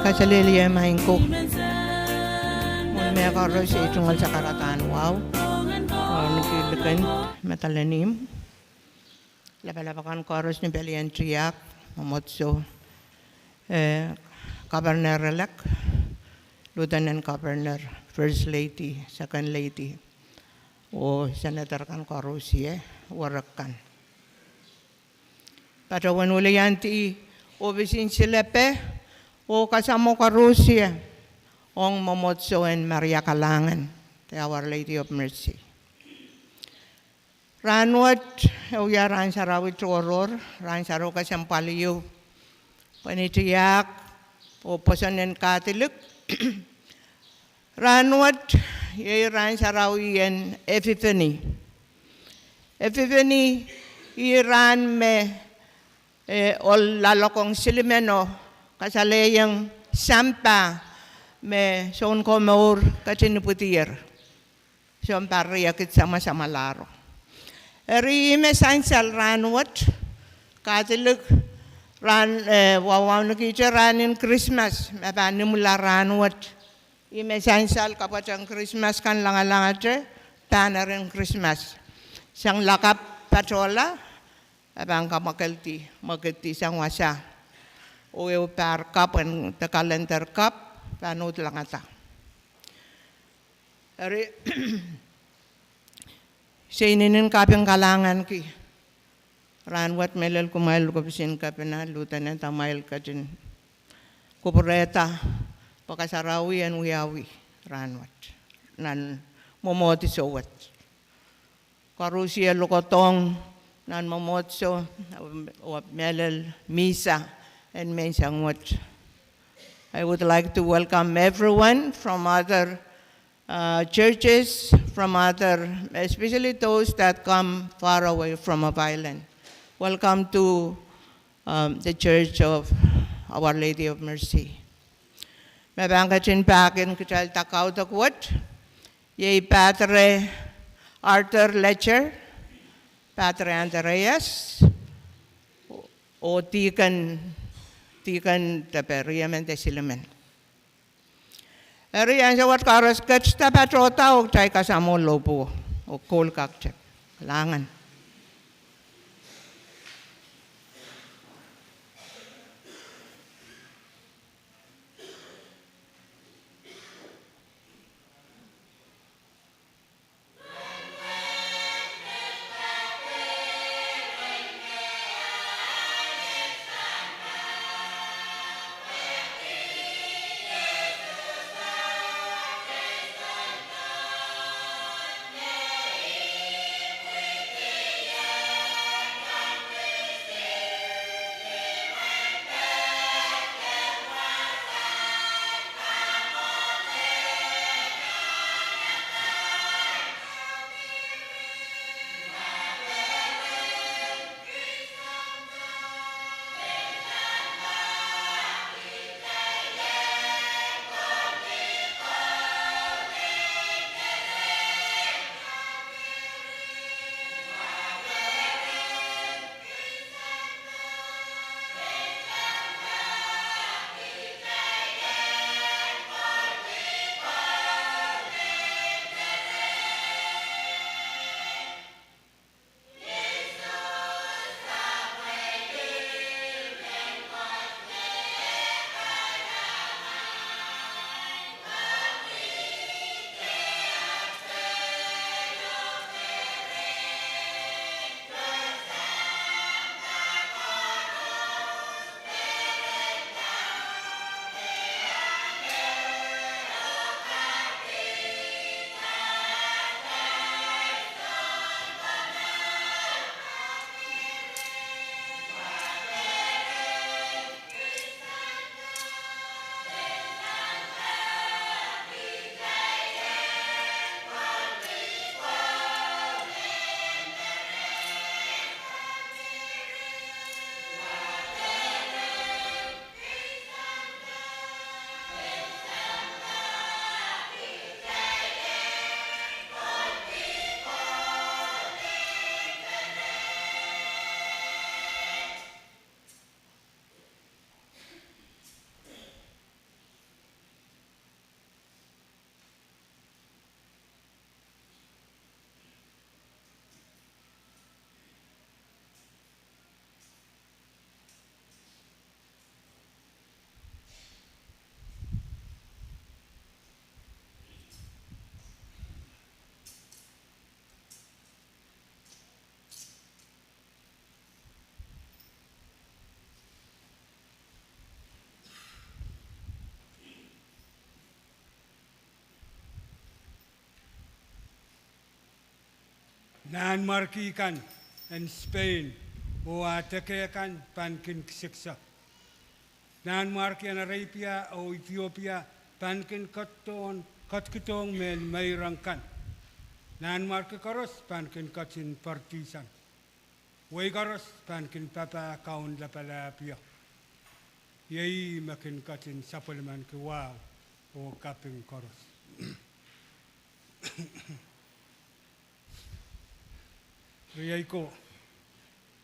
kasalili main ko. May karos itungal sa karatan wow. Nagkilikan matalanim. Lapalapakan karos ni Belian Triak, Mamotso, Governor-elect, Lieutenant Governor, First Lady, Second Lady, o Senator kan karos warakan. Pada wanulianti obisin silepe o kasamo karusia ong Mamotso and Maria Kalangan, the Our Lady of Mercy. Ranwat uya ran sarawit horror ran saraw kasampaliyo panitiyak o posanen katilik ranwat ye ran sarawiyen Epiphany iran me ol lalokong silimeno kasaleyang sampa me son komor katiniputiyer son pariyakit sama-sama laro. Eri me sansal ranwat katilik ran wawaw nakita ranin Christmas mabani mula ranwat ime sansal kapatang Christmas kan langalangatre tanarin Christmas sang lakap patola abang kamakelti sang wasa o par cup and the calendar cup panut langata eri Sainin kapeng kalangan ki ranwat melel kumail ko pisin kapena Lieutenant Amail kadin kuporeta pakasarawi an uyawi ranwat nan momoti sowat karusia lokotong nan momotso o melel misa and mensangwat. I would like to welcome everyone from other churches, from other, especially those that come far away from a island. Welcome to the Church of Our Lady of Mercy. Mabangkachin pakin kital takaw takwat, ye Patre Arthur Lecher, Patre Andreas, o tikan taperiamente silamen. Eri ang sawat karos katsta patrota o chay kasamo lopo o kol kakchek. Langan. Nan markikan in Spain o atakekan pankin kisiksa. Nan markian Arabia o Ethiopia pankin katkitong men mayrangkan. Nan marki karos pankin katin partisan. Way karos pankin papa kaun lapalapia. Yai makin katin sapulman kiwaw o kaping karos. Riyay ko,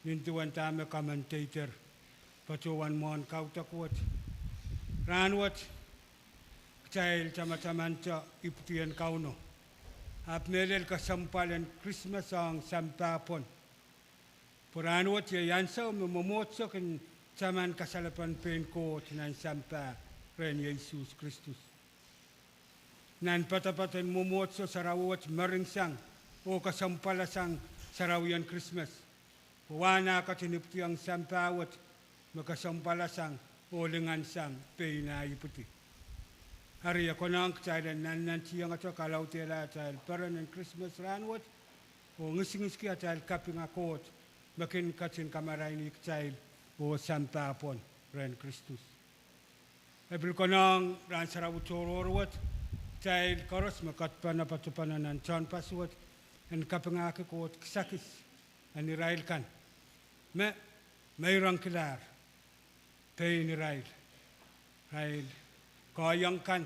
nintuan tama commentator, patuan mon kautakwat. Ranwat, kchail chamatamanta iputian kauno. Ap melel kasampalan Christmas ang sampapon. Puranwat yayansa mamamotso kin chaman kasalapan pen ko tinan sampa ren Jesus Christus. Nan patapatan mamotso sarawat maringsang o kasampalasang sarawian Christmas. Wana katinipti ang sampawat makasampalasang o lingansang pena iputi. Hari ako nang kacairan nan siyang ato kalau tela atal paran ng Christmas ranwat o ngising-ngiski atal kaping akot makin katin kamaray ni kacail o sampapon ren Christus. Ebil ko nang ran sarawutororwat kacail karos makatpan na patupanan ng John Paswat ang kaping akikot kisakis ang Israel kan. Mayroong kilar pay ni Israel. Israel kayang kan,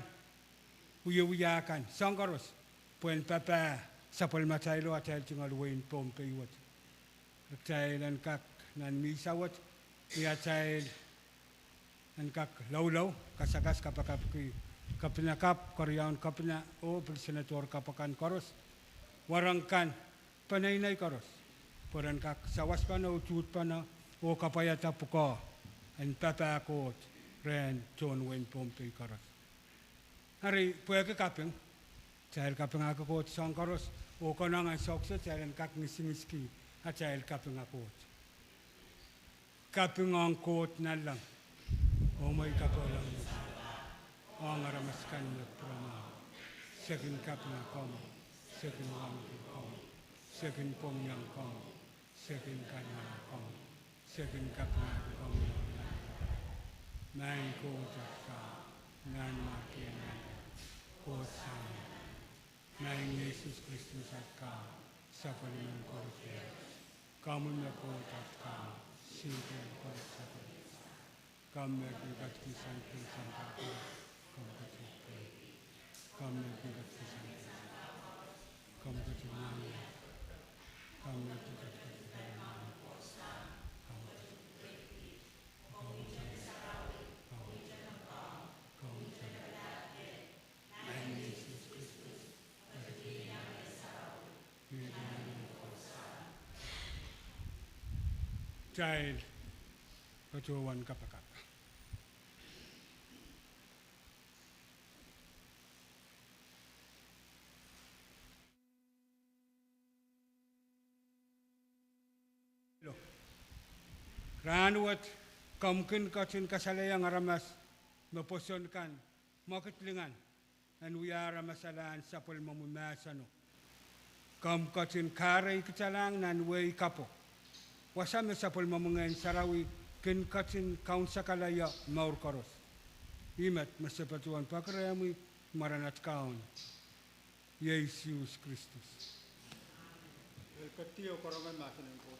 uya kan, sangkaros, puen papa, sapal mataylo at el tingal wain Pohnpei wat. Raktail an kak nan misawat, iatayl an kak law, kasakas kapakap kapinakap, koryaon kapina, o senator kapakan karos, warangkan, panaynay karos, poran kak sawas pa na, utut pa na, o kapayata puka, an papa akot, ren John Wayne Pohnpei karos. Hari puya ke kaping, cahil kaping akot sang karos, o kanang ang sokso cahil kak ngisi-ngiski, at cahil kaping akot. Kaping ang kot na lang, o may kapalang ang aramaskan na prama, second kaping akong, second wangking kong, second Pwuhng kong, second kanang kong, second kaping akong, nine quarters ka, nine makianan, kosan, nine Jesus Christus at ka, sa paliman korupya, kamun na quarters ka, simple korupya, kamer bigat kisan kisan ka, kompetipin, kamer bigat kisan kisan, kompetipin, kamer bigat kisan, child patuan kapakap. Ranuat kamkin katin kasalayang aramas maposon kan makitlingan an uyara masalaan sa pulmamumasano. Kam katin karay kitalang nan way kapo. Wasame sa pulmamungan sarawi kin katin kaun sakalaya maur karos. Imat masapatuan pakarayami maranat kaun. Jesus Christus. Katiyo korongan makinan ko.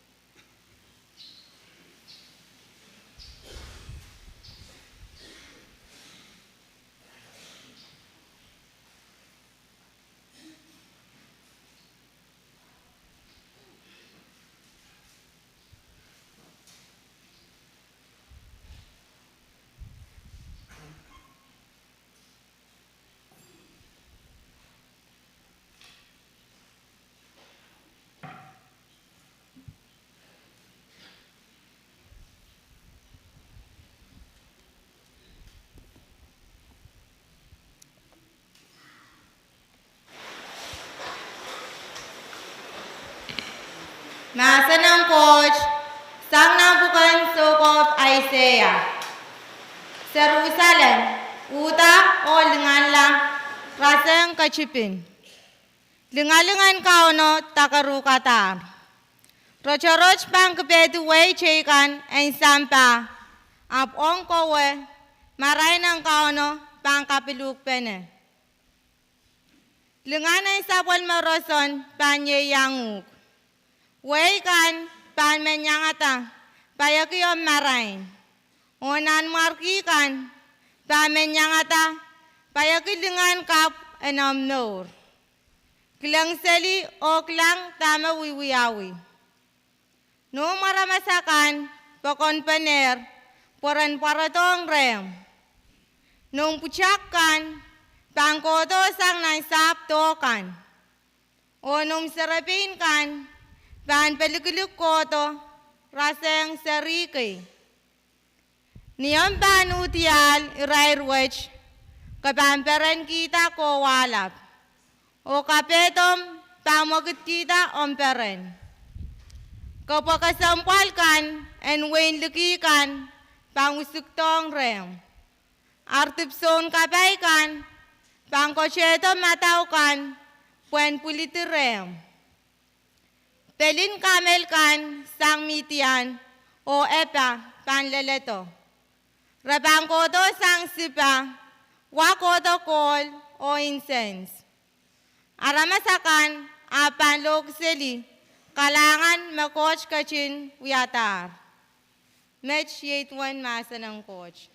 Nasa ng coach, sang nabukan sokop Isaiah. Jerusalem, uta o dengan lang, rasang kacipin. Lingalingan kauno takarukatar. Rochoroch pang kebetu way chekan en sampa. Ap onko we maray ng kauno pang kapiluk pene. Linganay sabon maroson panye yanguk. Way kan pan menyangata payakiyom maray. Onan markikan pan menyangata payakilingan kap enam nor. Kilang seli o kilang tama wiwiyawi. No maramasakan pokon paner poran paratong rem. Nung pucakkan pangkoto sang nang saptokan. O nung sarapin kan pan pelikiluk koto raseng sariki. Niyam pan utial irairwech kapamperan kita ko walap. O kapetom pamokit kita omperen. Kapag kasampalkan en wain lukikan pangusuktong rem. Artipson kapaikan pangkosyeto mataukan puen puliti rem. Pelin kamelkan sang mitian o epa panleleto. Rapangkoto sang sipa wakoto kol o incense. Aramasakan apan lokseli kalangan makoch kachin wiyatar. Match yetuan masa ng coach.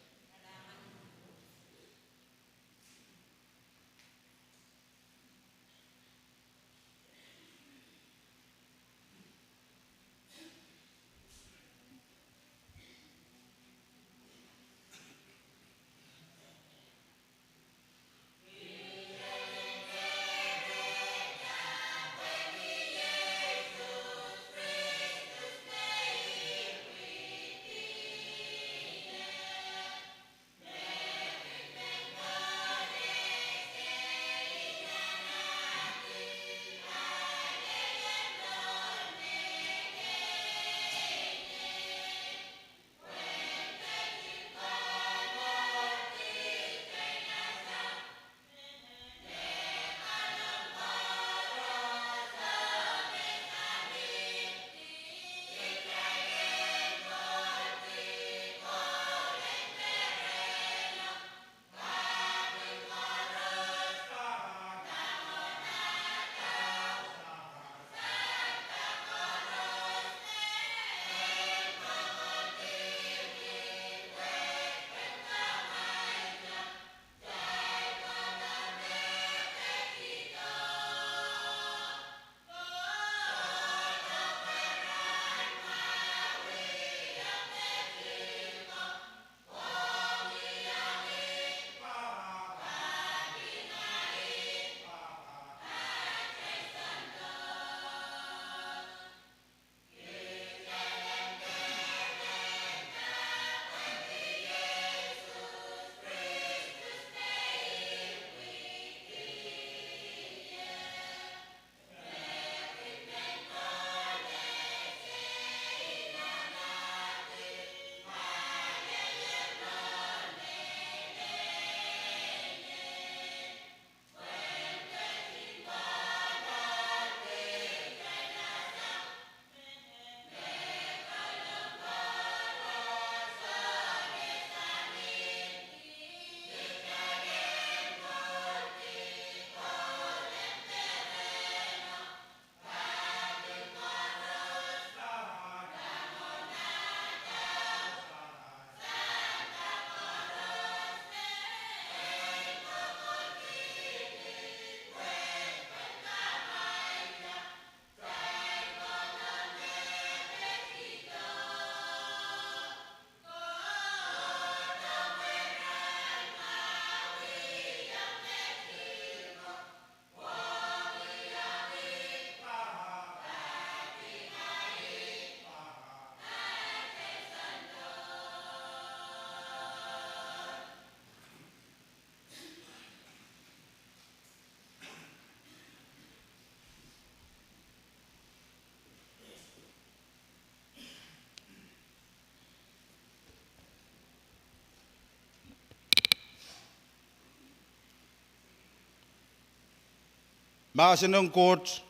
Maasinang court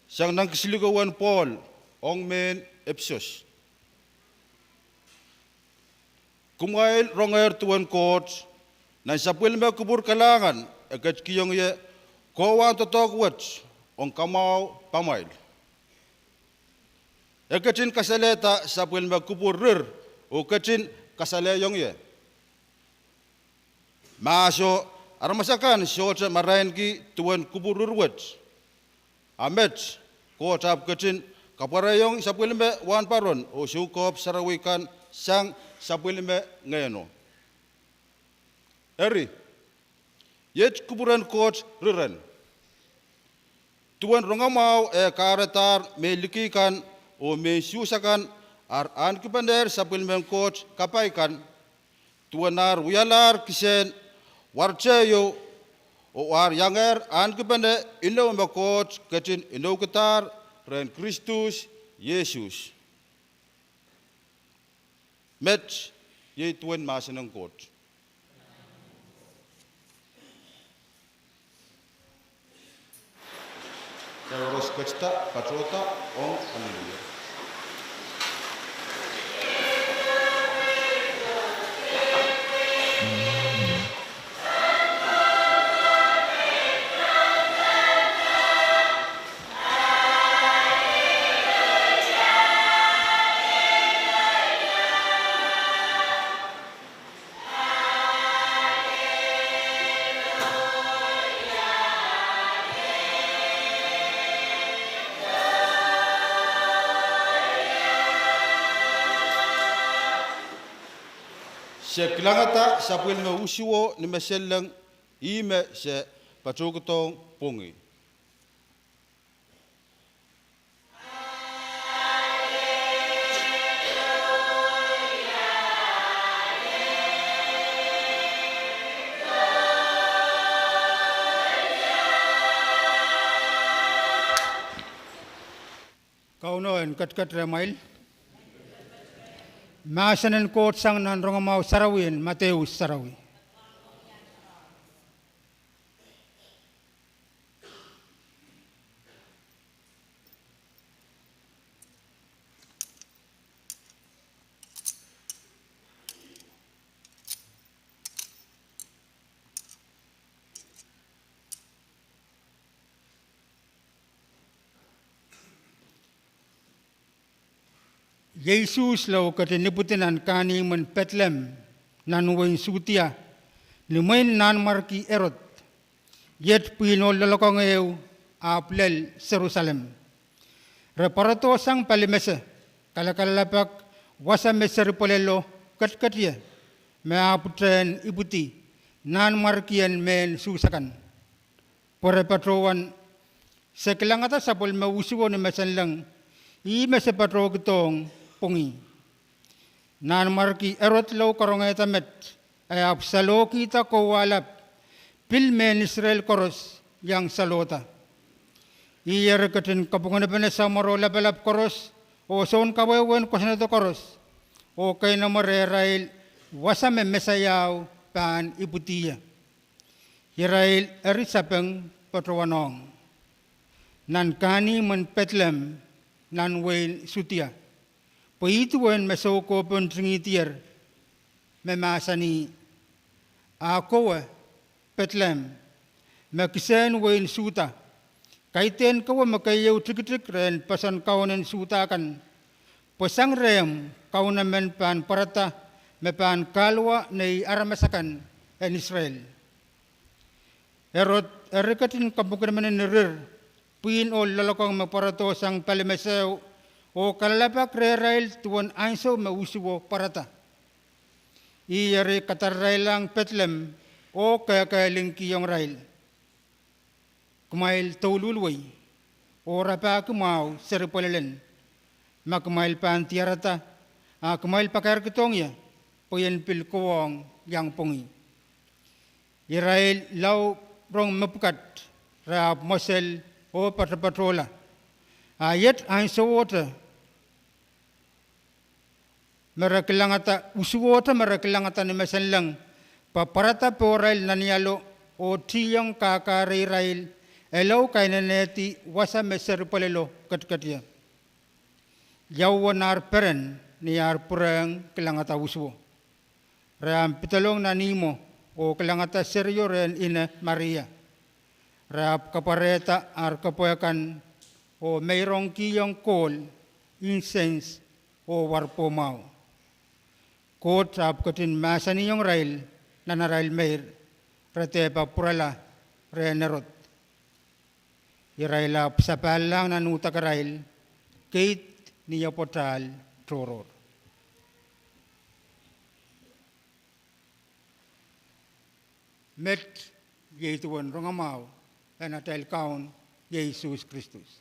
sang nang kisiligawan Paul ong men Epsos. Kumail ronger tuan court na sapwil me kubur kalangan agat kiyong ye kawan totok wats ong kamau pamail. Agatin kasaleta sapwil me kubur rir o katin kasalayong ye. Maso aramasakan syota marain ki tuan kubur rir wats. Amet ko tap katin kaparayong sapwil me wan paron o syukop sarawikan sang sapwil me ngayano. Eri, yet kuburan coach riren. Tuan rongamau karetar melikikan o mensusakan an kipander sapwil me coach kapaikan. Tuanar wialar kisen warceyo o war yanger an kipande ino me coach katin ino ketar ren Kristus Yesus. Met ye tuan masinang coach. Terus kecita patrota ong haleluya. Se kilangata sapwil me usiwo ni meseleng ime se patrokotong Pwuhng. Kaunoen kat remail. Masanan court sang nan rongamau sarawin Mateus sarawi. Yesus lau kata niputinan kani men Bethlehem nan wain sutia lumain nan marki erot yet pino lalakong eu aplel Jerusalem reparato sang palimese kalakalapak wasa meser polelo katkatia me aputren ibuti nan markian men susakan pore patrowan sekelangata sapol mausuwo ni mesanlang i mese patro kitong Pwuhng. Nan marki erot lo karongeta met ay apsalo kita ko walap pilmen Israel koros yang salota. Iyer katin kapungan na sa maro labelap koros o son kawewen kosenato koros o kay na marerail wasame mesayaw pan ibutiya. Irail erisapeng patrawanong. Nan kani men Bethlehem nan wain sutia. Pwituan masoko pun tringitier memasani ako Bethlehem makisen wain suta kaiten kawa makayaw trik ren pasan kaunan suta kan pasang rem kaunan men pan parata mepan kalwa nei aramasakan en Israel erot erikatin kabukan menerir puin o lalakong maparato sang palimesew o kalalapak rerail tuan ainso mausuwo parata. Iyari katarrailang Bethlehem o kakaling kiyong rail. Kumail taululway o rapa kumau seripolelen. Makumail pantiarata kumail pakarkitongya puyan pilkuwang yang Pwuhng. Irail lau rong mapukat rap mosel o patrapatrola. Ayat ainso water merakilangata usuwota merakilangata ni masanlang paparata porail nanialo o tiyong kakarairail Elo kainaneti wasa meser palelo katkatia. Yawanar peren niar Pwuhng kelangata uswo. Ram pitalong nanimo o kelangata seryo ren ina Maria. Rap kapareta ar kapoyakan o mayroong kiyong kol, incense o warpomao. Kot rap katin masa niyong rail na narail mair ratepa purala renerot. Iraila sa palang nanuta karail kate niya potal troror. Met yeituan rongamau na tel kaun Jesus Christus.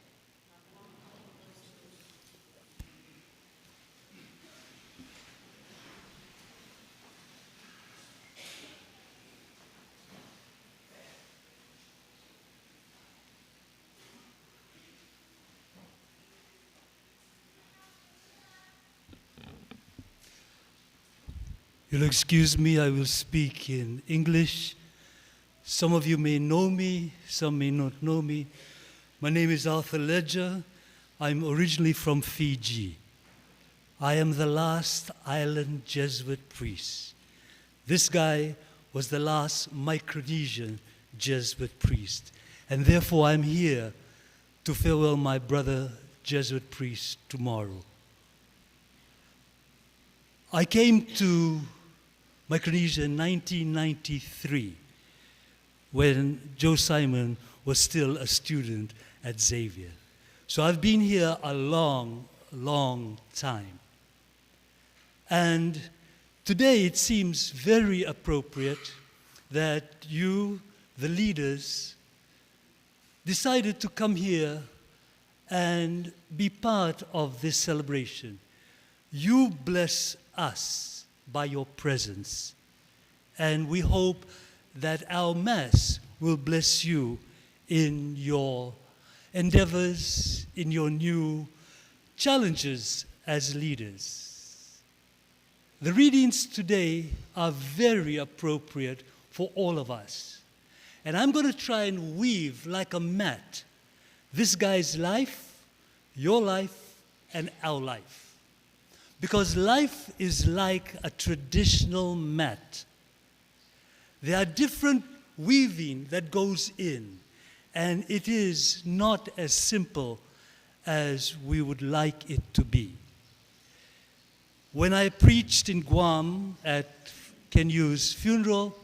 You'll excuse me, I will speak in English. Some of you may know me, some may not know me. My name is Arthur Ledger. I'm originally from Fiji. I am the last island Jesuit priest. This guy was the last Micronesian Jesuit priest. And therefore I'm here to farewell my brother Jesuit priest tomorrow. I came to Micronesia in 1993 when Joe Simon was still a student at Xavier. So I've been here a long, long time. And today it seems very appropriate that you, the leaders, decided to come here and be part of this celebration. You bless us by your presence, and we hope that our Mass will bless you in your endeavors, in your new challenges as leaders. The readings today are very appropriate for all of us. And I'm going to try and weave like a mat this guy's life, your life, and our life. Because life is like a traditional mat. There are different weaving that goes in, and it is not as simple as we would like it to be. When I preached in Guam at Ken Yu's funeral,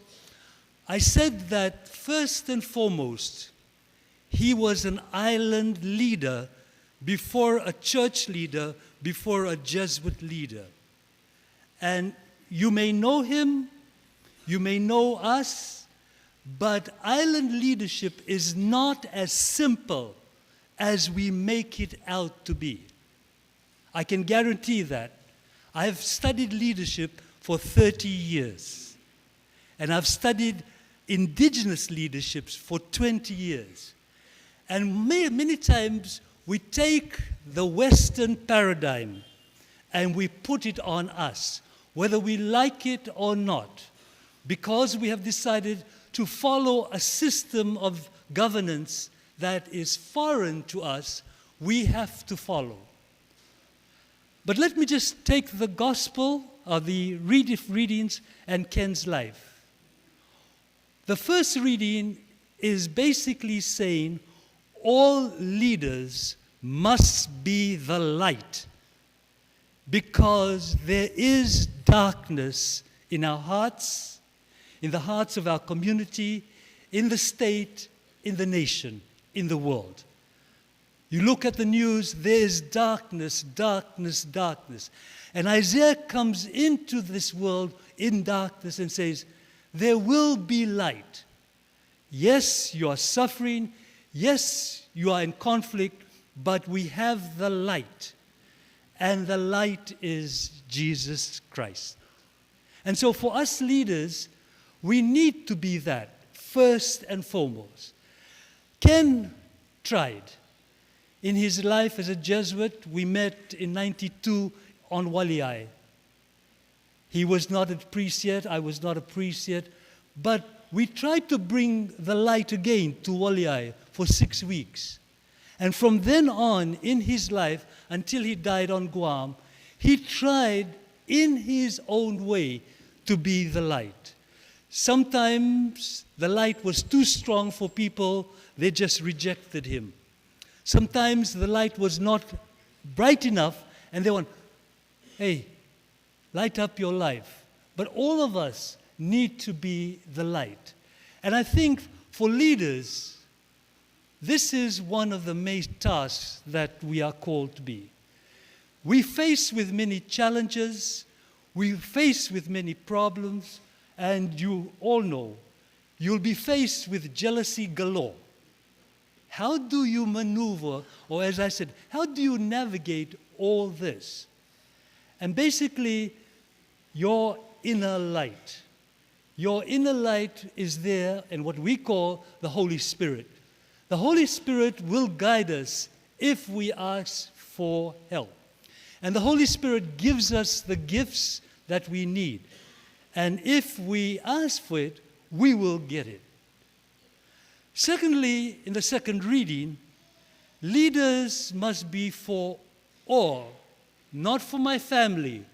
I said that first and foremost, he was an island leader before a church leader, before a Jesuit leader. And you may know him, you may know us, but island leadership is not as simple as we make it out to be. I can guarantee that. I've studied leadership for 30 years. And I've studied indigenous leaderships for 20 years. And many times we take the Western paradigm and we put it on us, whether we like it or not, because we have decided to follow a system of governance that is foreign to us, we have to follow. But let me just take the gospel, or the readings, and Ken's life. The first reading is basically saying all leaders must be the light, because there is darkness in our hearts, in the hearts of our community, in the state, in the nation, in the world. You look at the news, there is darkness, darkness, darkness. And Isaiah comes into this world in darkness and says, there will be light. Yes, you are suffering. Yes, you are in conflict, but we have the light. And the light is Jesus Christ. And so for us leaders, we need to be that first and foremost. Ken tried. In his life as a Jesuit, we met in '92 on Waliai. He was not a priest yet, I was not a priest yet, but we tried to bring the light again to Waliai for 6 weeks. And from then on in his life, until he died on Guam, he tried in his own way to be the light. Sometimes the light was too strong for people, they just rejected him. Sometimes the light was not bright enough, and they went, hey, light up your life. But all of us need to be the light. And I think for leaders, this is one of the main tasks that we are called to be. We face with many challenges, we face with many problems, and you all know, you'll be faced with jealousy galore. How do you maneuver, or as I said, how do you navigate all this? And basically, your inner light. Your inner light is there in what we call the Holy Spirit. The Holy Spirit will guide us if we ask for help. And the Holy Spirit gives us the gifts that we need. And if we ask for it, we will get it. Secondly, in the second reading, leaders must be for all, not for my family,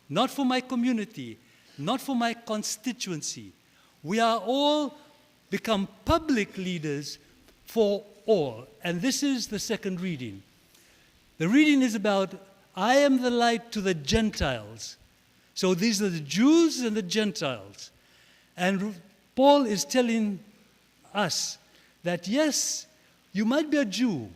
not for my community, not for my constituency. We are all become public leaders for all. And this is the second reading. The reading is about, I am the light to the Gentiles. So these are the Jews and the Gentiles. And Paul is telling us that yes, you might be a Jew,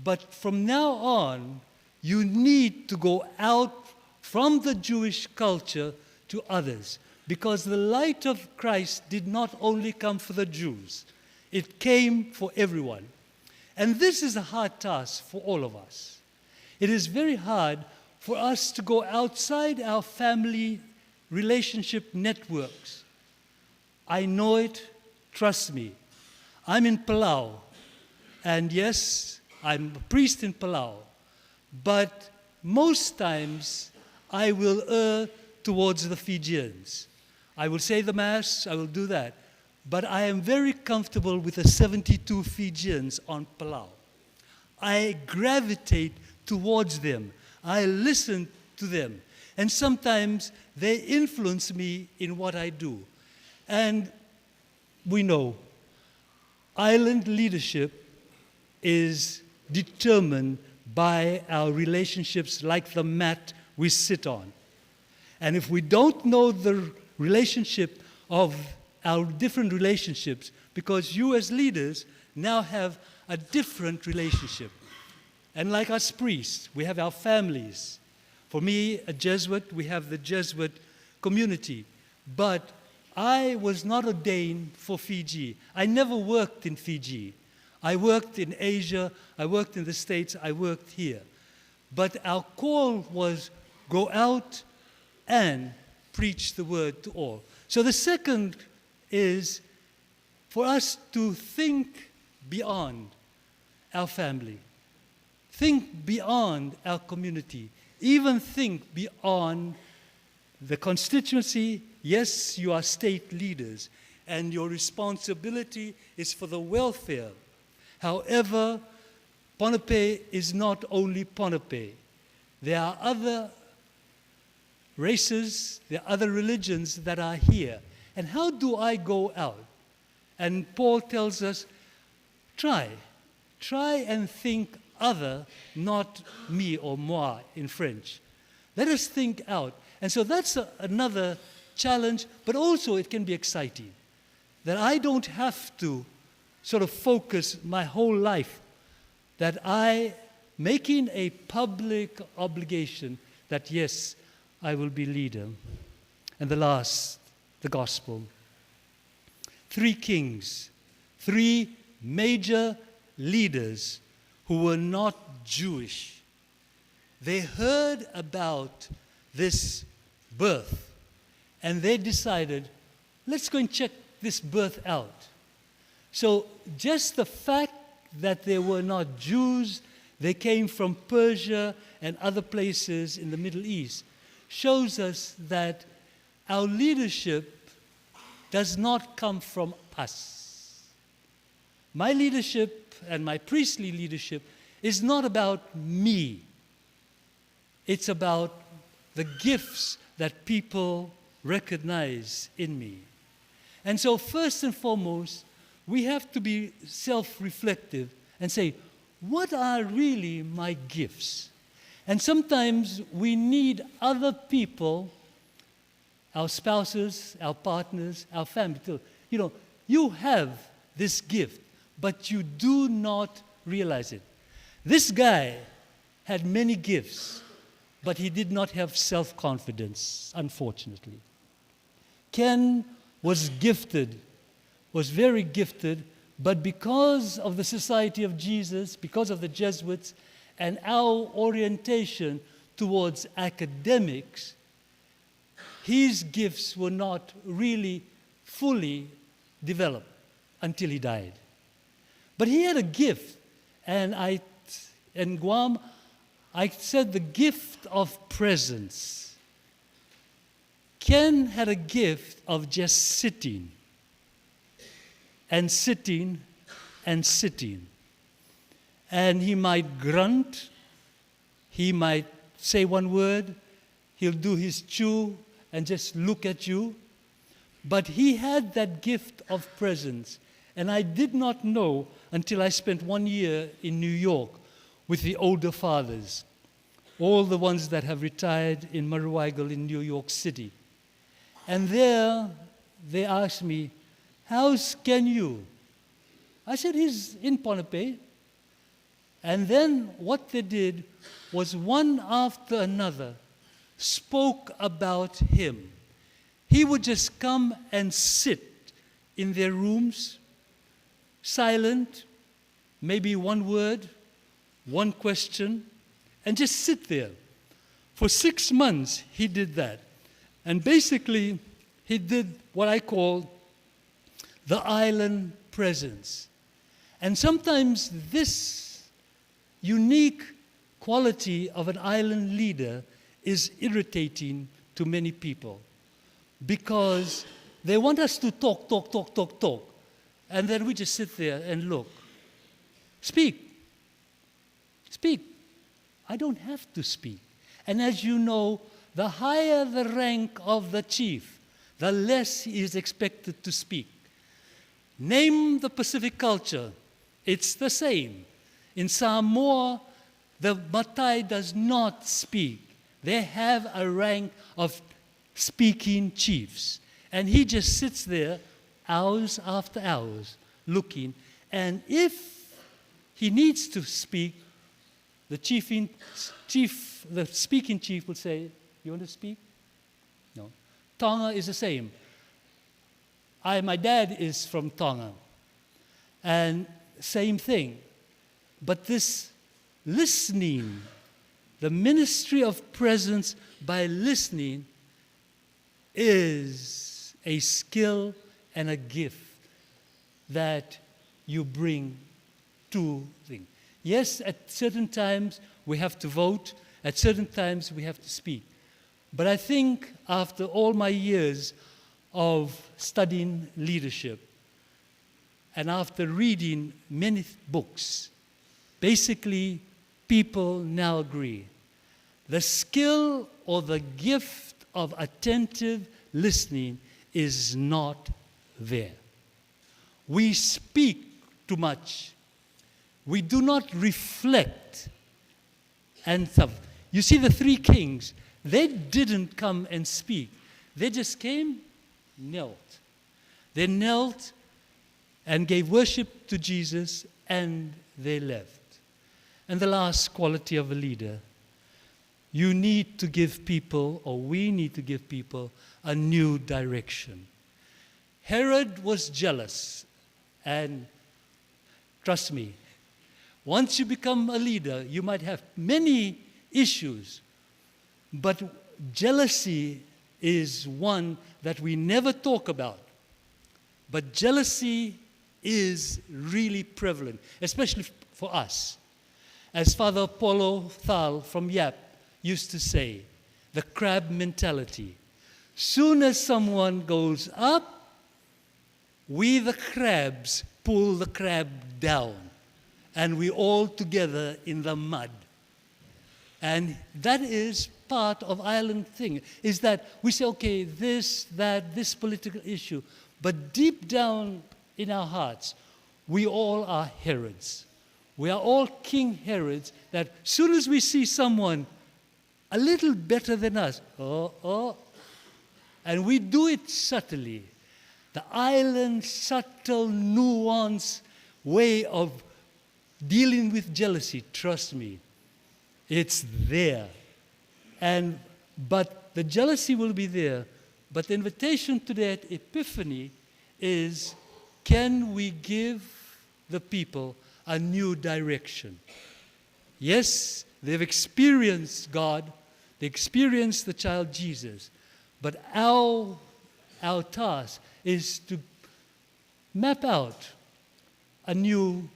but from now on, you need to go out from the Jewish culture to others, because the light of Christ did not only come for the Jews, it came for everyone. And this is a hard task for all of us. It is very hard for us to go outside our family relationship networks. I know it, trust me. I'm in Palau, and yes, I'm a priest in Palau, but most times I will err towards the Fijians. I will say the Mass, I will do that, but I am very comfortable with the 72 Fijians on Palau. I gravitate towards them. I listen to them, and sometimes they influence me in what I do. And we know island leadership is determined by our relationships like the mat we sit on. And if we don't know the relationship of our different relationships, because you as leaders now have a different relationship. And like us priests, we have our families. For me, a Jesuit, we have the Jesuit community. But I was not ordained for Fiji. I never worked in Fiji. I worked in Asia, I worked in the States, I worked here. But our call was go out and preach the word to all. So the second is for us to think beyond our family. Think beyond our community. Even think beyond the constituency. Yes, you are state leaders, and your responsibility is for the welfare. However, Pohnpei is not only Pohnpei. There are other races, there are other religions that are here. And how do I go out? And Paul tells us, try and think other, not me or moi in French. Let us think out. And so that's another challenge, but also it can be exciting. That I don't have to sort of focus my whole life, that I making a public obligation that yes, I will be leader. And the last, the gospel. 3 kings, 3 major leaders who were not Jewish. They heard about this birth, and they decided, let's go and check this birth out. So just the fact that they were not Jews, they came from Persia and other places in the Middle East, shows us that our leadership does not come from us. My leadership and my priestly leadership is not about me. It's about the gifts that people recognize in me. And so first and foremost, we have to be self-reflective and say, what are really my gifts? And sometimes we need other people, our spouses, our partners, our family, to, you have this gift, but you do not realize it. This guy had many gifts, but he did not have self-confidence, unfortunately. Ken was gifted, was very gifted, but because of the Society of Jesus, because of the Jesuits, and our orientation towards academics, his gifts were not really fully developed until he died. But he had a gift, and in Guam, I said the gift of presence. Ken had a gift of just sitting and sitting and sitting. And he might grunt, he might say one word, he'll do his chew and just look at you. But he had that gift of presence. And I did not know until I spent 1 year in New York with the older fathers, all the ones that have retired in Maruaigal in New York City. And there they asked me, how's Ken you? I said, he's in Pohnpei. And then what they did was one after another spoke about him. He would just come and sit in their rooms, silent, maybe one word, one question, and just sit there. For 6 months, he did that. And basically, he did what I call the island presence. And sometimes this unique quality of an island leader is irritating to many people because they want us to talk, and then we just sit there and look. Speak. I don't have to speak. And as you know, the higher the rank of the chief, the less he is expected to speak. Name the Pacific culture, it's the same. In Samoa, the Matai does not speak. They have a rank of speaking chiefs. And he just sits there hours after hours looking. And if he needs to speak, the speaking chief will say, you want to speak? No. Tonga is the same. My dad is from Tonga. And same thing. But this listening, the ministry of presence by listening, is a skill and a gift that you bring to things. Yes, at certain times we have to vote, at certain times we have to speak. But I think after all my years of studying leadership and after reading many books, basically people now agree. The skill or the gift of attentive listening is not there. We speak too much. We do not reflect. And stuff. You see the 3 kings, they didn't come and speak. They just came, knelt. They knelt and gave worship to Jesus, and they left. And the last quality of a leader, you need to give people, or we need to give people, a new direction. Herod was jealous, and trust me, once you become a leader, you might have many issues, but jealousy is one that we never talk about. But jealousy is really prevalent, especially for us. As Father Paulo Thal from YAP used to say, the crab mentality. Soon as someone goes up, we the crabs pull the crab down, and we all together in the mud. And that is part of Ireland thing, is that we say, okay, this, that, this political issue, but deep down in our hearts, we all are Herods. We are all King Herods, that soon as we see someone a little better than us, and we do it subtly. The Ireland subtle, nuanced way of dealing with jealousy, trust me, it's there. But the jealousy will be there. But the invitation to that epiphany is, can we give the people a new direction? Yes, they've experienced God, they experienced the child Jesus, but our task is to map out a new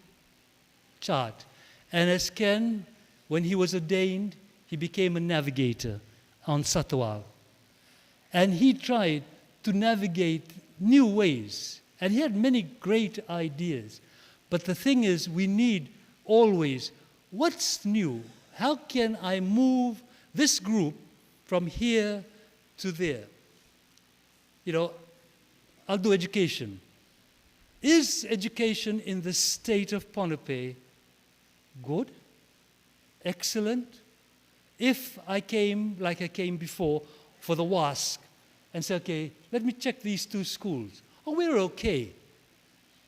chart. And as Ken, when he was ordained, he became a navigator on Satawal. And he tried to navigate new ways. And he had many great ideas. But the thing is, we need always, what's new? How can I move this group from here to there? You know, I'll do education. Is education in the state of Pohnpei good? Excellent? If I came, like I came before, for the WASC, and say, okay, let me check these two schools. Oh, we're okay.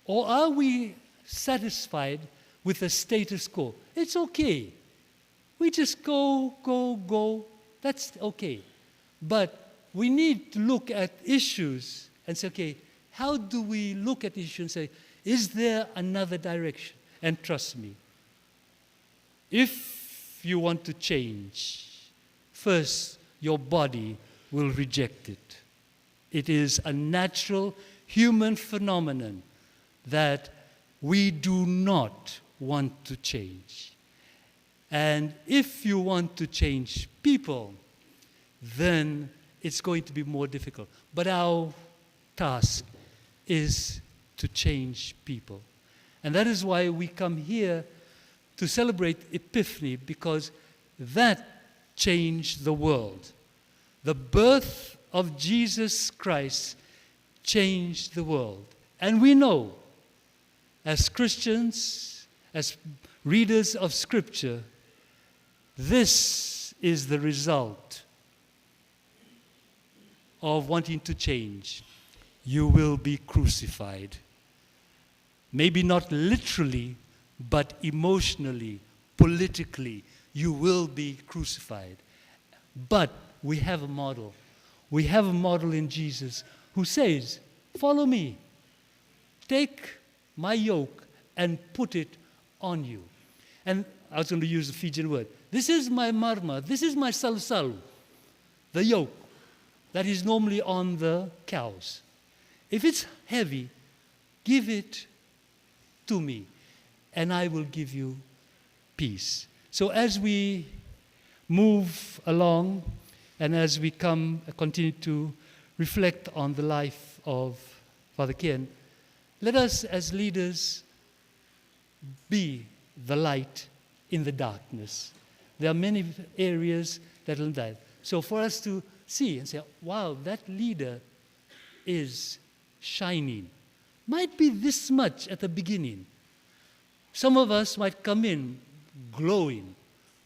Or are we satisfied with the status quo? It's okay. We just go. That's okay. But we need to look at issues and say, okay, how do we look at issues and say, is there another direction? And trust me, if you want to change, first, your body will reject it. It is a natural human phenomenon that we do not want to change. And if you want to change people, then it's going to be more difficult. But our task is to change people. And that is why we come here to celebrate Epiphany, because that changed the world. The birth of Jesus Christ changed the world. And we know, as Christians, as readers of Scripture, this is the result of wanting to change. You will be crucified. Maybe not literally, but emotionally, politically, you will be crucified. But we have a model. We have a model in Jesus who says, follow me. Take my yoke and put it on you. And I was going to use the Fijian word. This is my marma. This is my salsalu, the yoke that is normally on the cows. If it's heavy, give it to me, and I will give you peace. So as we move along, and as we continue to reflect on the life of Father Ken, let us as leaders be the light in the darkness. There are many areas that will die. So for us to see and say, wow, that leader is shining. Might be this much at the beginning. Some of us might come in glowing,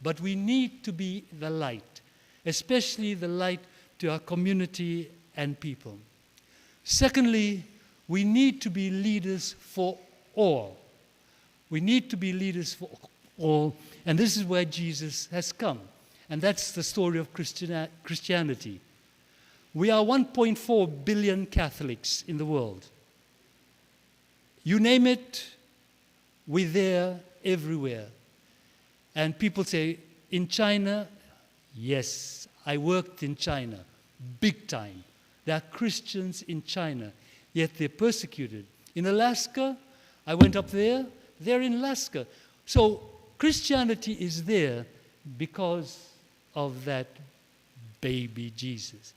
but we need to be the light, especially the light to our community and people. Secondly, we need to be leaders for all. We need to be leaders for all, and this is where Jesus has come. And that's the story of Christianity. We are 1.4 billion Catholics in the world. You name it, we're there everywhere. And people say, in China, yes, I worked in China, big time. There are Christians in China, yet they're persecuted. In Alaska, I went up there, they're in Alaska. So Christianity is there because of that baby Jesus.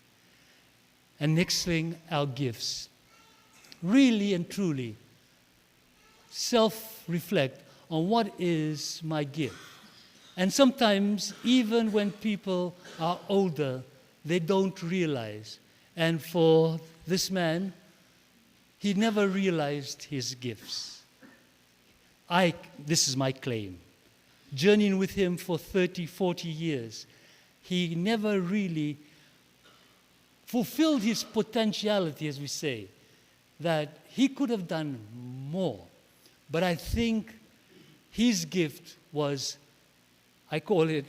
And next thing, our gifts. really and truly self-reflect on what is my gift. And sometimes, even when people are older, they don't realize. And for this man, he never realized his gifts. This is my claim. Journeying with him for 30, 40 years, he never really fulfilled his potentiality, as we say, that he could have done more. But I think his gift was, I call it,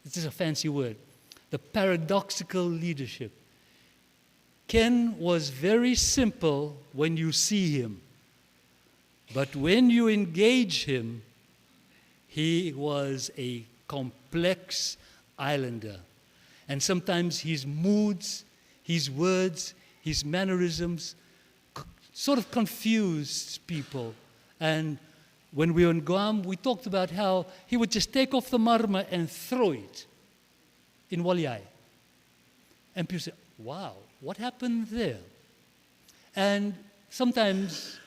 this is a fancy word, the paradoxical leadership. Ken was very simple when you see him, but when you engage him, he was a complex islander. And sometimes his moods, his words, his mannerisms sort of confused people. And when we were in Guam, we talked about how he would just take off the marma and throw it in Waliai. And people say, wow, what happened there? And sometimes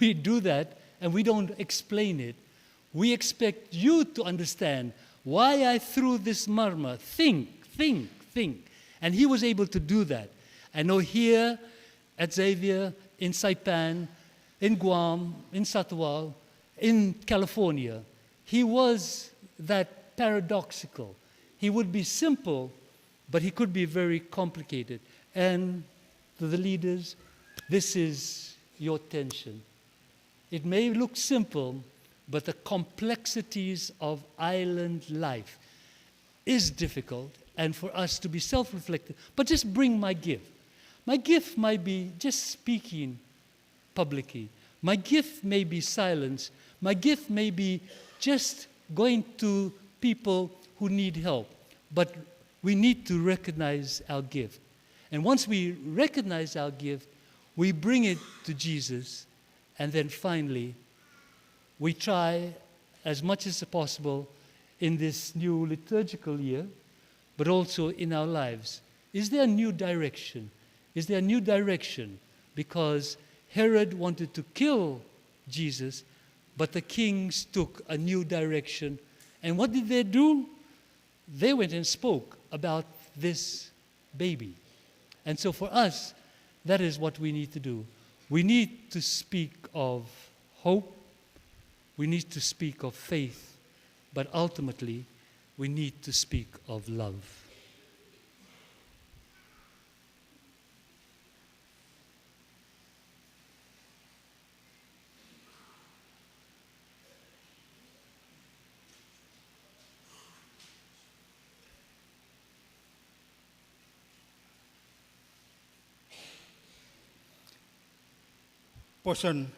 we do that and we don't explain it. We expect you to understand why I threw this marma. Think. And he was able to do that. I know here at Xavier, in Saipan, in Guam, in Satawal, in California, he was that paradoxical. He would be simple, but he could be very complicated. And to the leaders, this is your tension. It may look simple, but the complexities of island life is difficult, and for us to be self-reflective. But just bring my gift. My gift might be just speaking publicly. My gift may be silence. My gift may be just going to people who need help. But we need to recognize our gift. And once we recognize our gift, we bring it to Jesus, and then finally, we try as much as possible in this new liturgical year, but also in our lives. Is there a new direction? Is there a new direction? Because Herod wanted to kill Jesus, but the kings took a new direction. And what did they do? They went and spoke about this baby. And so for us, that is what we need to do. We need to speak of hope. We need to speak of faith. But ultimately, we need to speak of love. Poson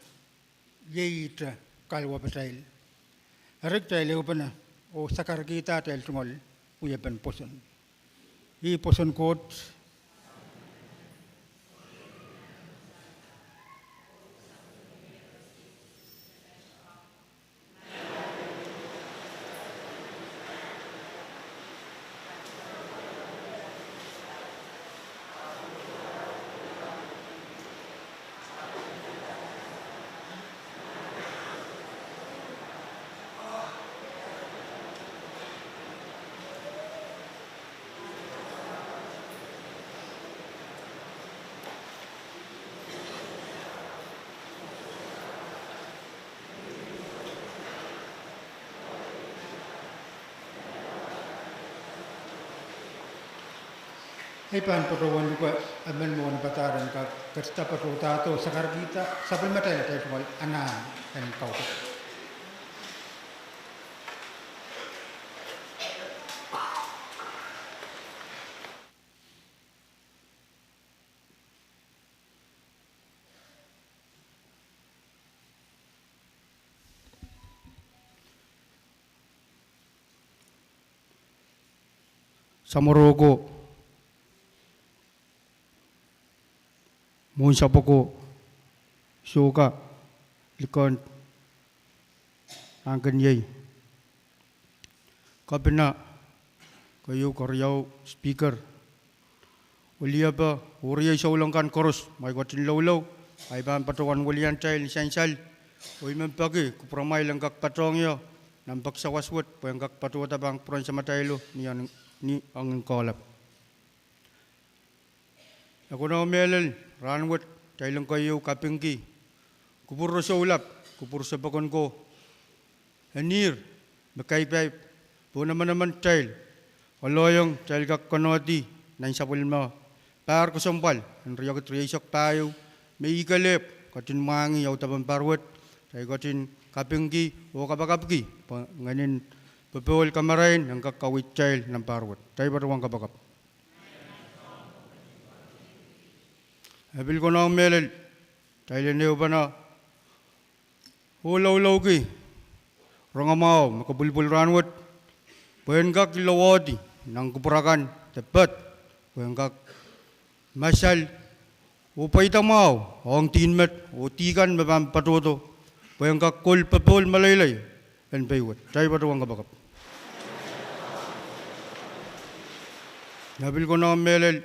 yeita kalwa pasail. Harik tayo leupana o sakar kita tayo tungol uyapan poson. I poson kot Ipan patuwan ko amen mo na bataran ka kasta patutato sakar kita sapil matay tayo tungol anan and kau. Samorogo Mun sapoko suka likon angkan yai kapena kayu koryau speaker Uliaba, Uriya sa ulang kan koros, may kwatin lawlaw, ay bahan patawan walian tayo lisansal. Uy mempagi, kupramay lang kak patong yo, nampak sa waswat, pwang kak patuwa tabang puran sa mataylo, ni ang kolap. Ako na umelal, ranwat, tayo lang kayo kapingki. Kupuro sa ulap, kupuro sa bakon ko. Anir, makaipay, po naman tayo. Waloyong, tayo kak kanoti, nang sapul mo. Par ko sampal, ang riyag triyasok tayo, may ikalip, katin mangi, yaw tabang parwat, tayo katin kapingki o kapakapki, nganin papawal kamarain ang kakawit child ng parwat. Tayo paruang kapakap. Habil ko na ang melel, tayo liniw ba na, hulaw-law ki, rangamaw, makabulbul ranwat, puyan kak ilawadi, nang kupurakan, tepat, puyan kak masal, upay tamaw, ang tinmet, o tikan mapampatuto, puyan kak kul papul malaylay, and paywat. Tayo paruang kapakap. Habil ko na ang melel,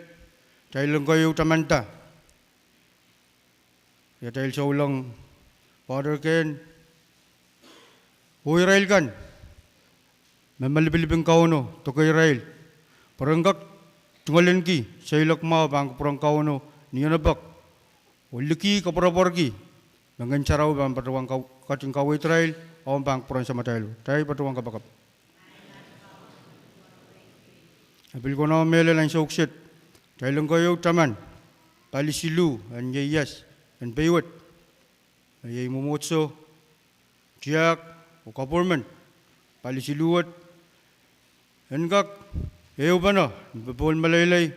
tayo lang kayo tamanta. Ya tayo sa ulang, Father Ken, o Israel kan, mamalipiliping kauno, to kay Israel, parang kak, tungalin ki, sa ilak mga bang kapurang kauno, niya nabak, o liki kapuraporki, mangan saraw bang patuwang kating kawo Israel, o bang kapurang sa mataylo. Tayo patuwang kapakap. Habil ko na umela lang sa uksit, tayo lang kayo taman, palisilu, anyayas, and paywat, ayay mumutso, tiyak, o kapurman, palisiluwat, and kak, ayaw ba na, napapawal malaylay,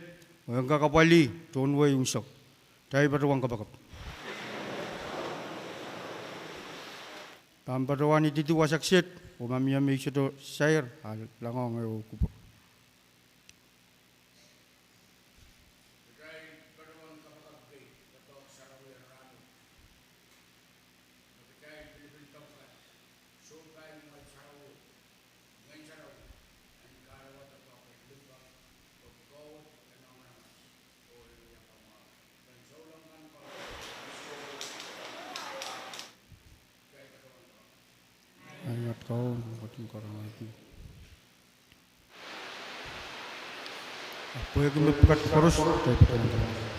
o ang kakapali, tunway yung sak. Tayo patuwang kapakap. Pampatuwan iti wasaksit, o mamiyamay siya to sayar, langong ayaw kupo. Ingat kau, buatin korang lagi. Apa yang memekat terus dari pertanyaan.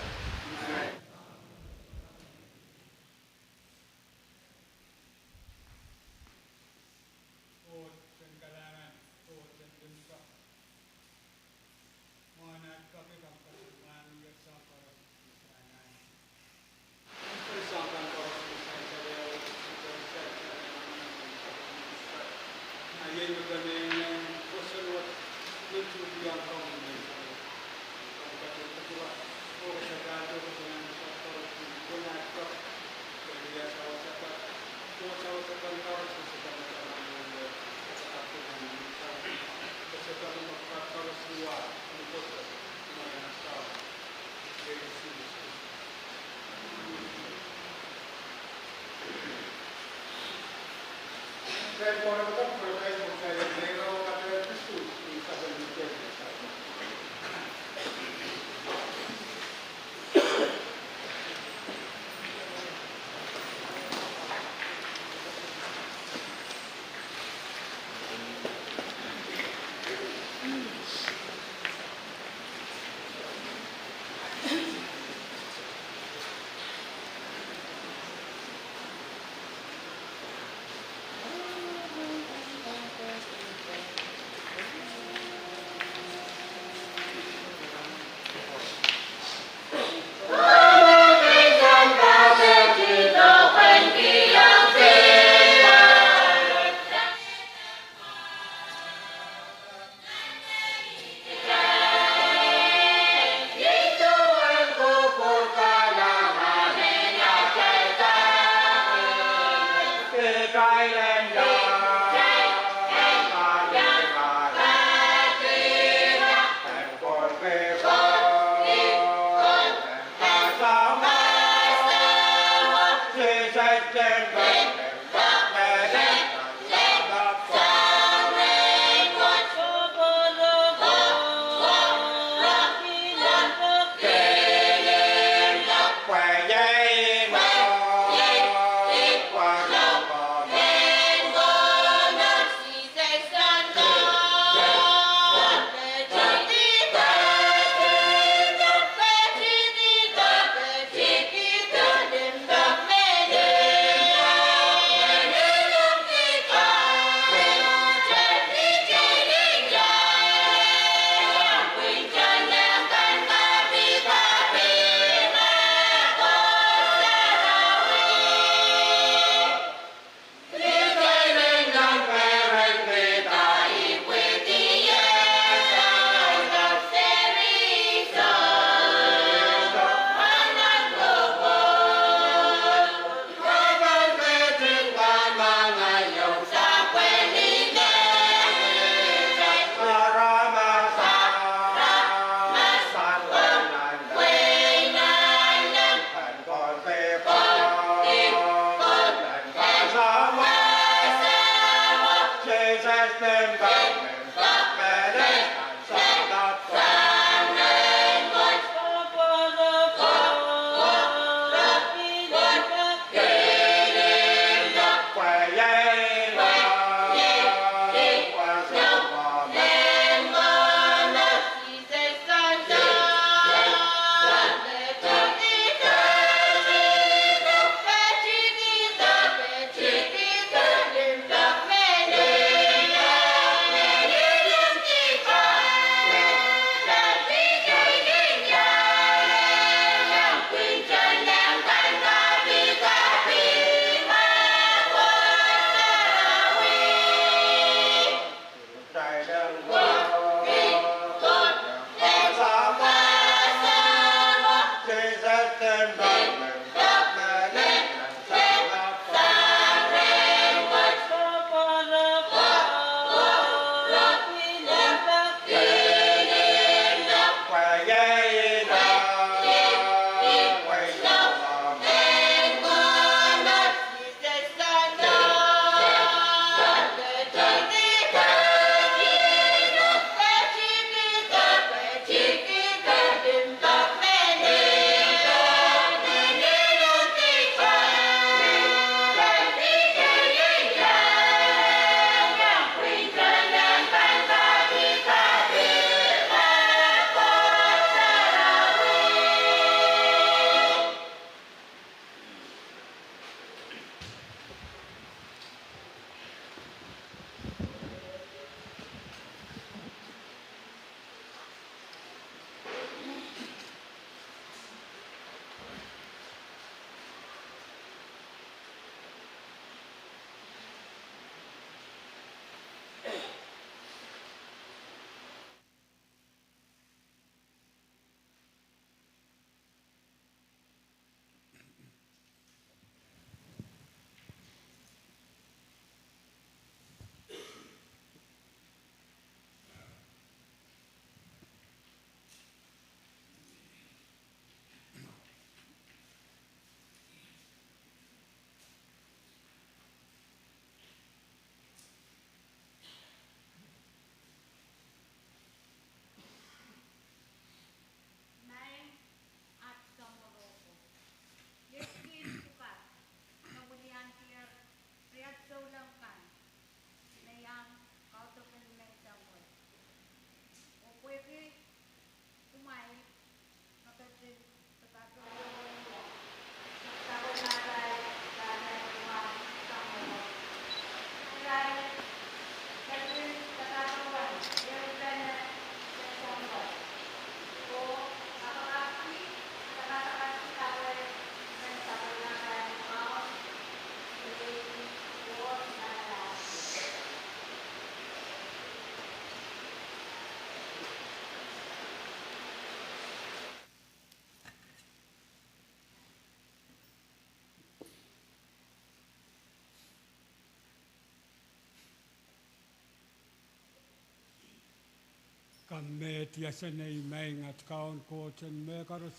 Kamet yasanay may at kaon ko chen me karos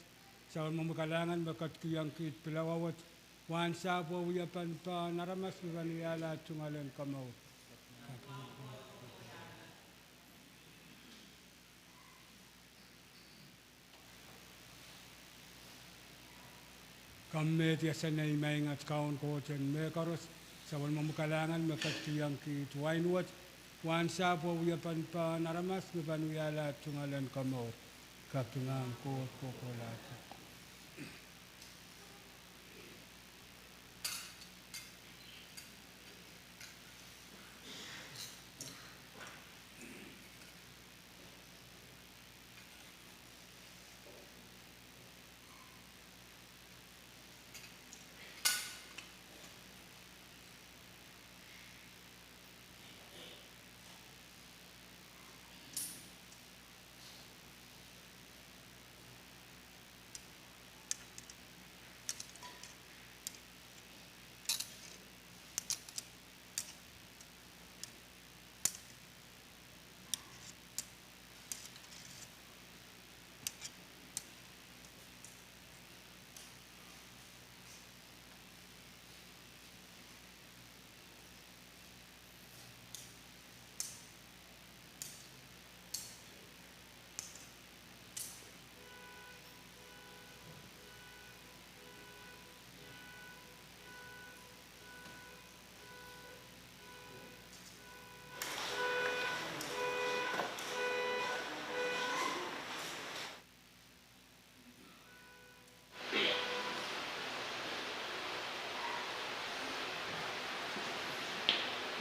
sa mamakalangan bakat kiyang kit pilawawat wan sa po wiyapan pa naramas ni vaniyala tungalen kamaw. Kami tiasa na imaingat kaon ko chen me karos sa wal mamakalangan makatiyang ki tuwain wat wan sa po uyapan pa naramas mapanuyala tungalan kamo katungang ko lata.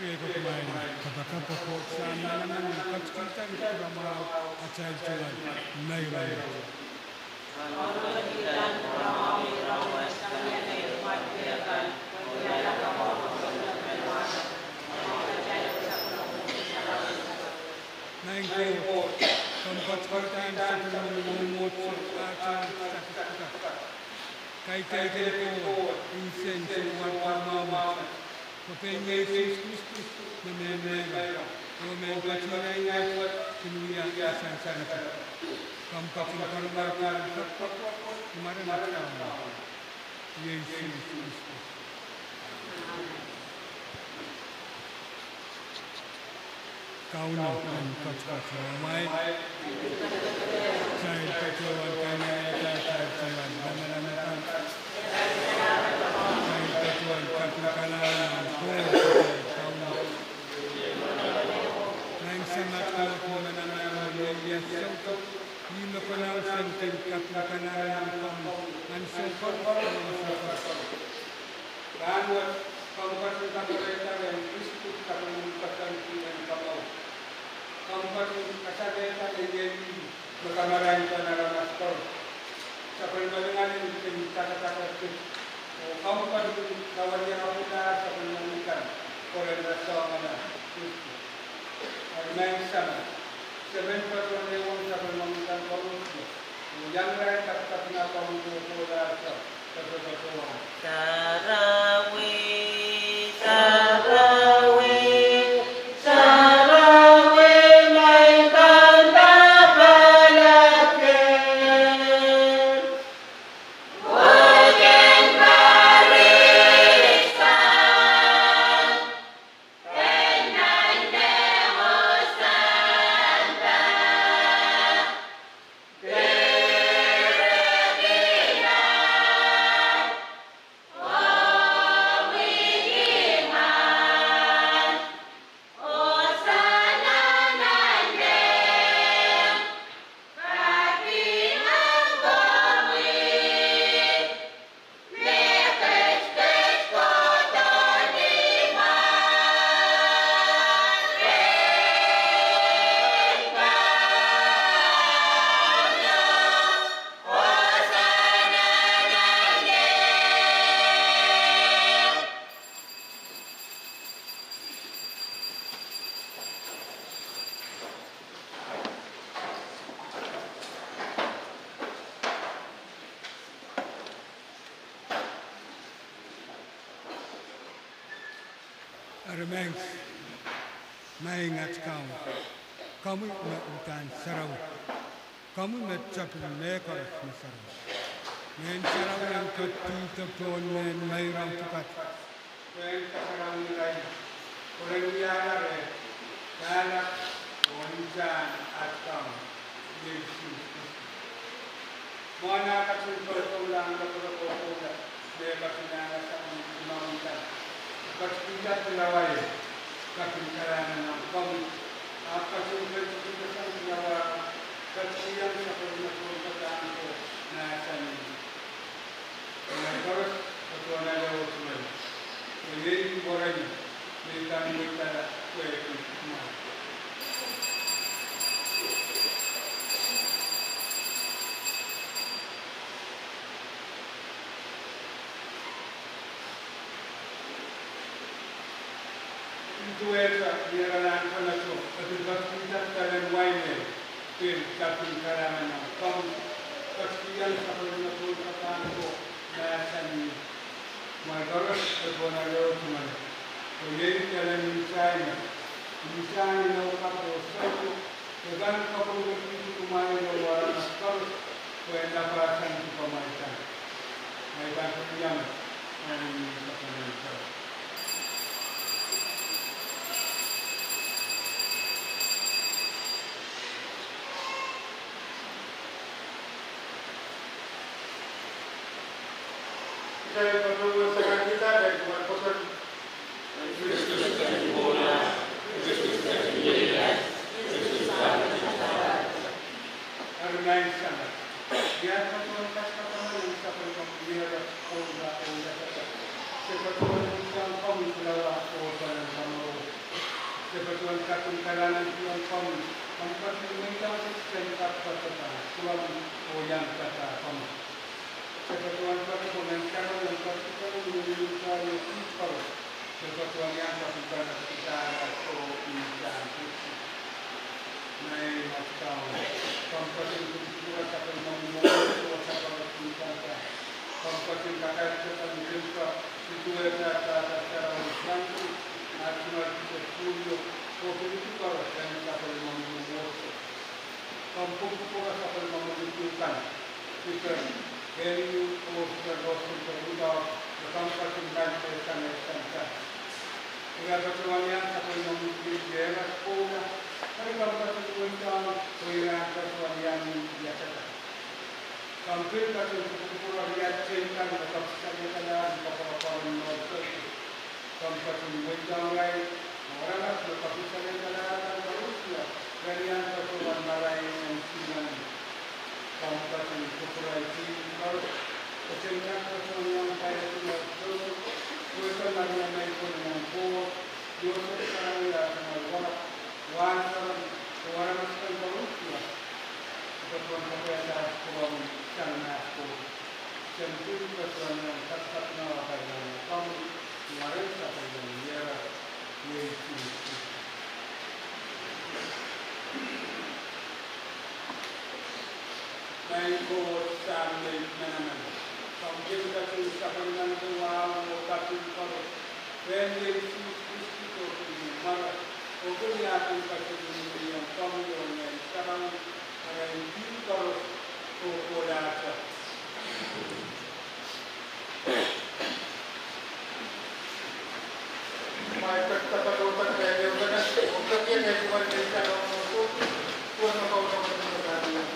Eko kumain kapakapa ko sa naman katkitan ko mga atsal tulan may rayo. Nain ko kampatkitan sa pamumut sa atsal kay ko insen sa warma Pohnpei Yesus Kristus menenega, Romen Pacirai Kinuya Asan Sanata, Kampak Parmarkan Kemarin Atau Yesus Kristus. Kauna dan Kapat Ramai, Saya Ketuan Kanaya Saya Tuan Lama-lama Ketuan Kadkadaur sangat kuat menanam media sosial di lokal sentral Kadkadaur dan sokor dan kampung pemerintah yang Kristus mengumpulkan dan kapal kampung kasareta yang berkamaran pada masker sampai mendengar kata-kata kampung kawan yang kita sampai mendengar oleh Rasulullah Kristus Armain sana, seven person they want to have a moment and follow. Young man, Kapna, Tarawih, tarawih, tarawih, mainkan tabalakan. Bukan barisan, tenan demosan Armain, maingat kamu mautan sarau, kamu mencapkan lekar sarau. Men sarau yang ketipon men mairam tukat. Men sarau ni lain. Orang biara le, karena wanita atau Yesus. Mana katun pertolongan kepada dia kasinana sa umamuntan. Pagkita tinaway, kasinkaran ng kami. Kasinkaran sa tinawa, kasinkaran sa pagkakataan ko na sa nila. Kaya karos, patuwa na daw sumay. Kaya yung boray, may kami tala, kaya kung sumay. Tuwesa niaralan ko na ito kasi baskitan ka ng wine pin kaping karaman ng pang baskitan sa pagkakataon sa tango na sa ni mga garos at wala garos man. So yun ka lang minsan na ukapo sa ito kagan ka po nagpito kumain na wala na garos kaya napasan sa pamalitan. May bangkot yan ang sa pamalitan. Saya perlu sekarang kita dan buat kotor. Arnain sana. Dia perlu kasih kamu yang siapa yang dia orang kata. Seperti yang kamu lawa orang kamu. Seperti yang kamu kalangan yang kamu. Tempat yang tempat kata. Tuan yang kata kamu. Kebetulan komentar yang kita menunjukkan yang impor kebetulan yang kita atau insan naik atau kompeten kultura sampai memulai sampai kita kompeten kakak kita menjadi situasi secara langsung nasional kita punya kompeten kalau dan sampai memulai kompeten kultura sampai menunjukkan kita Value of the gospel without the comfort and guidance and extension. Kaya patuloy yan sa pagmamagiging gera po na pagkakaroon ng kaya patuloy yan ng biyasata. Kampil ka sa pagkukulang yan sa kapsasabi ka na ang kapakaparan ng mga kampatuloy yan ngay oras na kapsasabi ka na ang Rusya ganyan patuloy maray ng sinan. Kampus yang korporasi harus kecenderungan personal yang kaya sudah terus bukan lagi yang naik pun yang kuat dua sekarang ya semua orang mesti terus ya kebutuhan kerja kurang sangat kuat cenderung personal yang tetap nawa dengan kamu kemarin sampai dengan dia Naik ko sa amin na naman. Pag-ibig kasi sa pagkakas ng mga kapit ko, pwede isi ko mara. O kung natin kasi yung pamilyon na isang hindi ko kukulasa. May pagkakatutan kaya yung ganas. Kung kakyan ay kumalit sa mga kung nakaunaman sa mga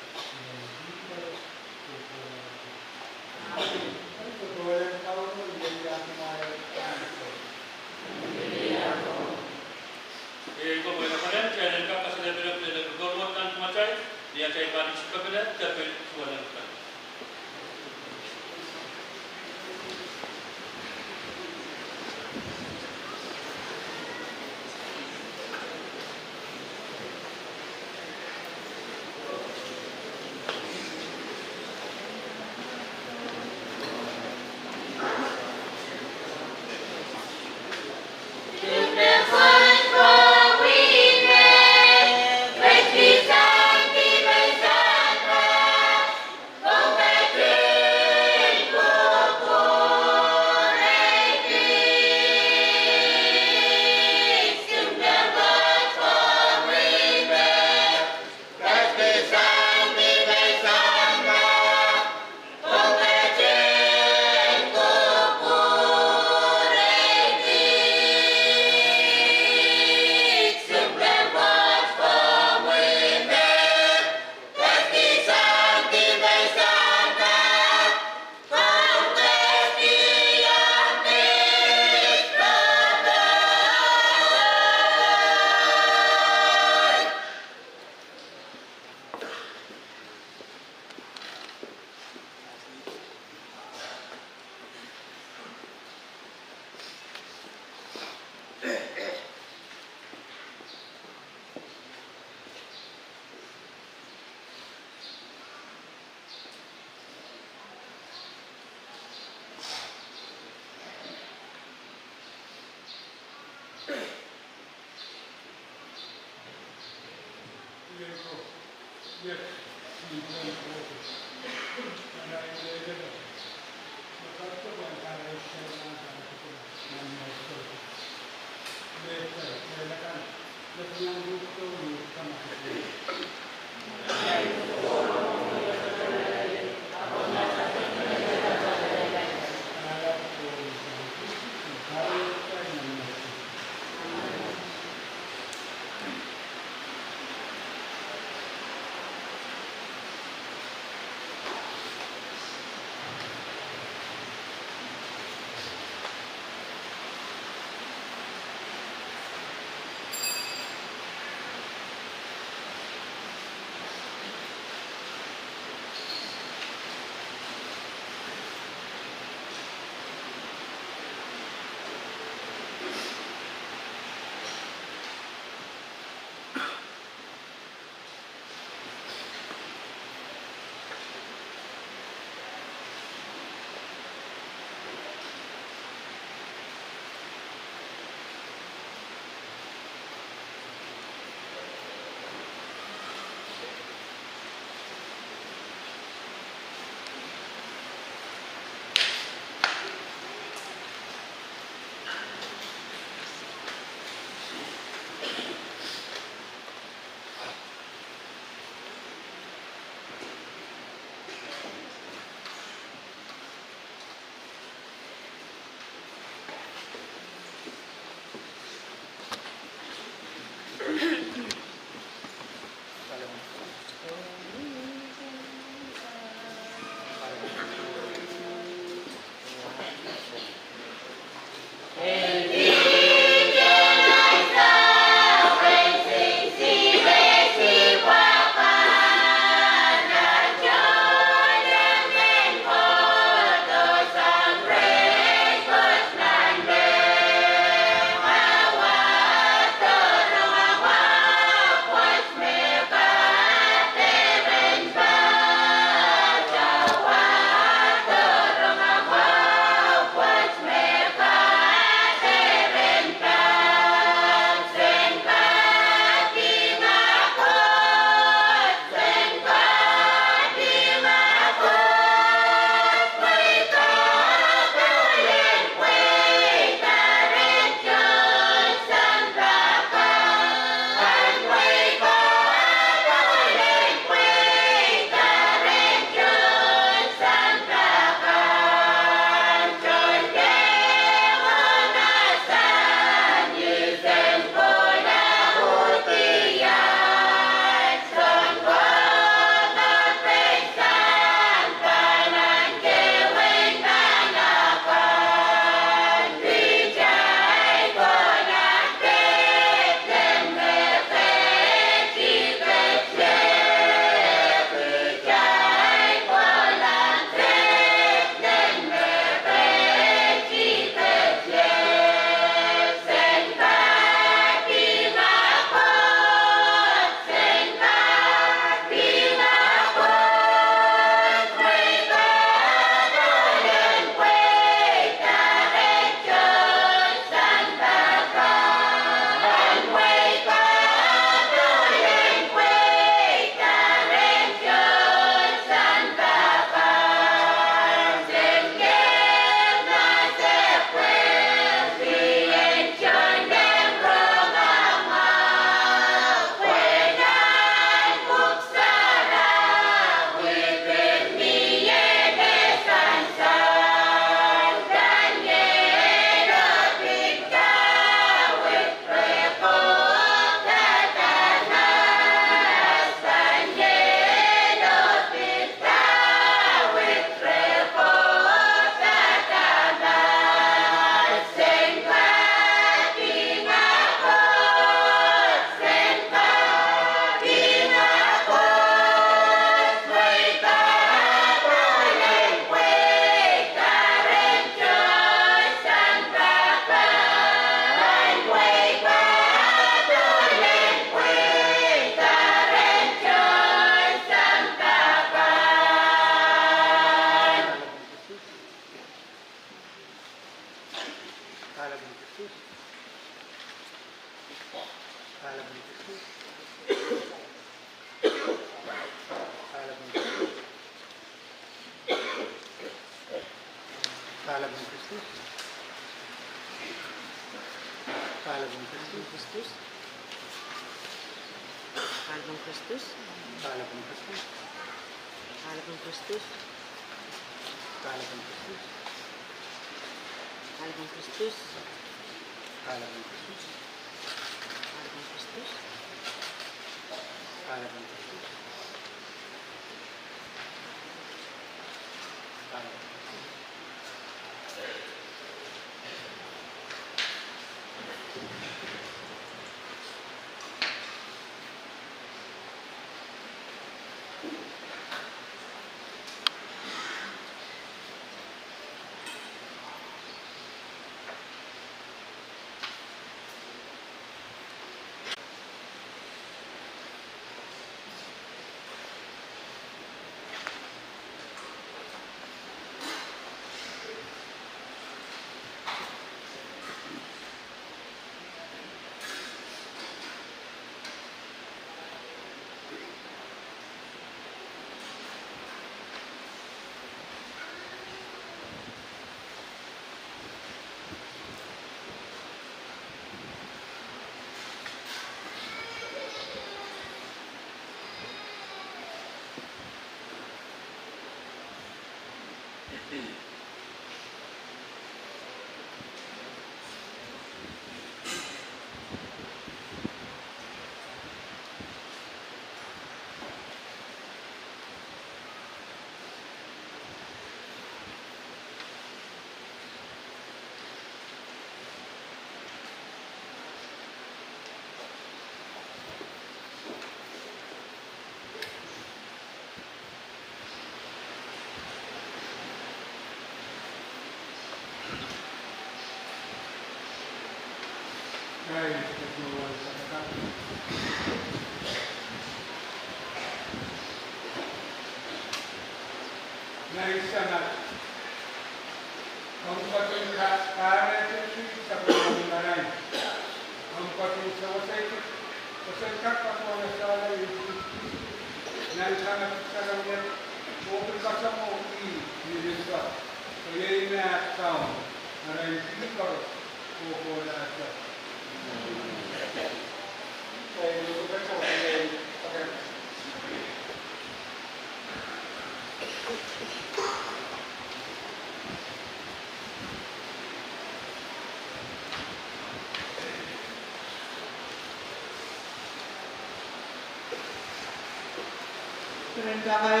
Rendakai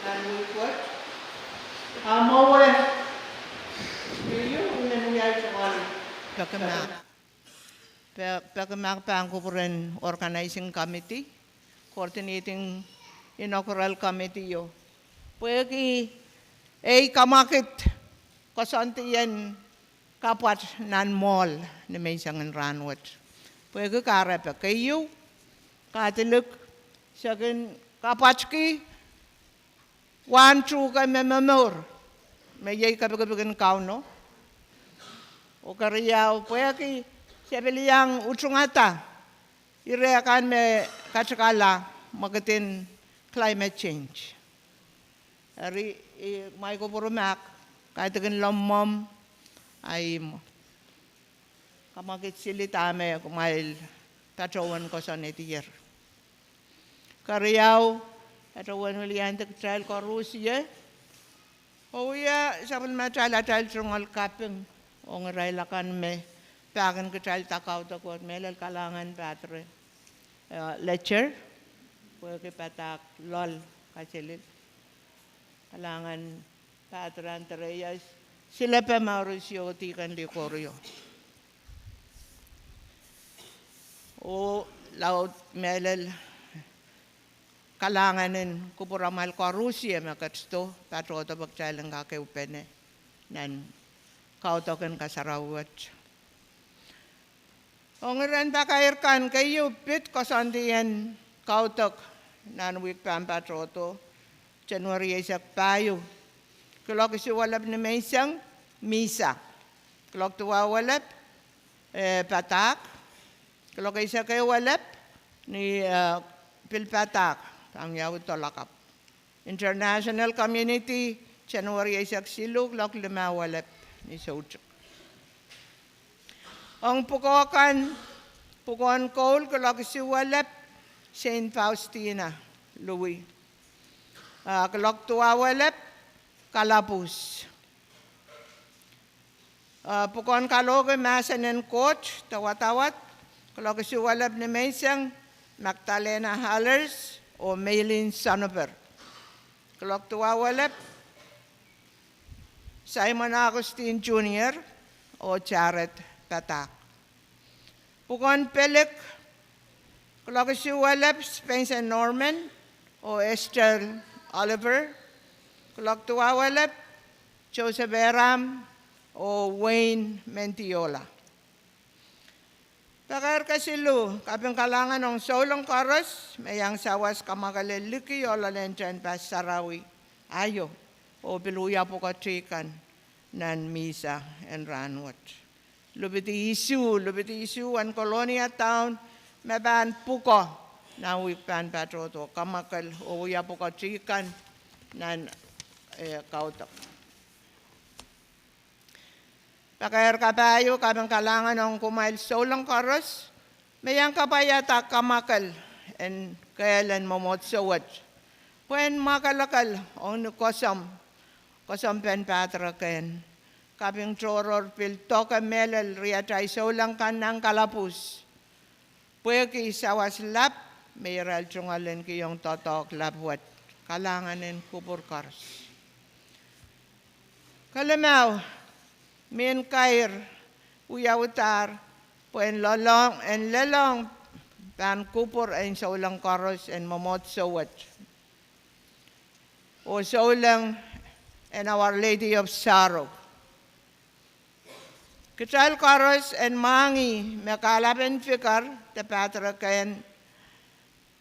nanui kuat. Amawe. Iyo unenuyai sekali. Pagkamak Pangkupuren Organizing Committee, Coordinating Inaugural Committee yo. Pwegi kamakit kasantiyan kapwat nan mall na may sangan ranwat. Pwegi karep kayo katiluk sakin kapatski one true ka memamor may yay kapigapigan kauno o kariyaw pwegi sebeliyang utsungata ireakan me kachakala magatin climate change ari may kupurumak kahit agin lomom ay kamakit silita me kumail tachawan ko sa netiyer kariyaw tachawan uliyan takchal ko Rusya o ya sabon machala chal chungal kapeng o ngirailakan me pagan kachal takaw takot melal kalangan patre lecture pwede patak lol kachilil kalangan patran tereyas sila pa Mauricio tikan di koryo o laut melal kalanganin kupuramal ko Rusya makatsto patroto bagchalang kakewpene nan kautokan kasarawat ongiran pakairkan kayo pit kasandian kautok nan wik pampatroto January isak payo kilokisi walab na may isang misa Klok tua walap patak. Klok isa kay walap ni pilpatak ang yawid tolakap. International community January isak silog klok lima walap ni Sauchuk. Ang pukokan Cole klok si walap Saint Faustina Louis. Klok tua walap Kalapus. Pukon kaloge masanen coach tawat-tawat kalau kesiwalap ni Maisang Magdalena Hallers o Maylin Sanover. Kalau tua walap Simon Agustin Jr. o Jared Patak. Pukon Pelik kalau kesiwalap Spencer Norman o Esther Oliver. Kalau tua walap Joseph Eram o Wayne Mentiola. Pakar kasilu, kaping kalangan ng solong koros, mayang sawas kamagaliliki o lalentyan pa sarawi, ayo, o biluya po katrikan nan misa and ranwat. Lubiti isu, an Colonia town, maban puko, na wikpan patroto, kamakal o uya po katrikan nan kautak. Pakayar kabayo, kabang kalangan ng kumail solang koros, mayang kapayata kamakal, and kailan mamotsawat. Pwen makalakal, ang kosam pen patraken. Kabing troror pil toka melal riyatay solang kan ng kalapus. Pweki sawas lap, mayral chungalen kiyong totok lapwat. Kalanganin kupur koros. Kalamaw, min kair uyawtar po en lelong pan kupur en saulang koros en mamot sawat o saulang en Our Lady of Sorrow. Kital koros en mangi makalapen fikar te patrakayan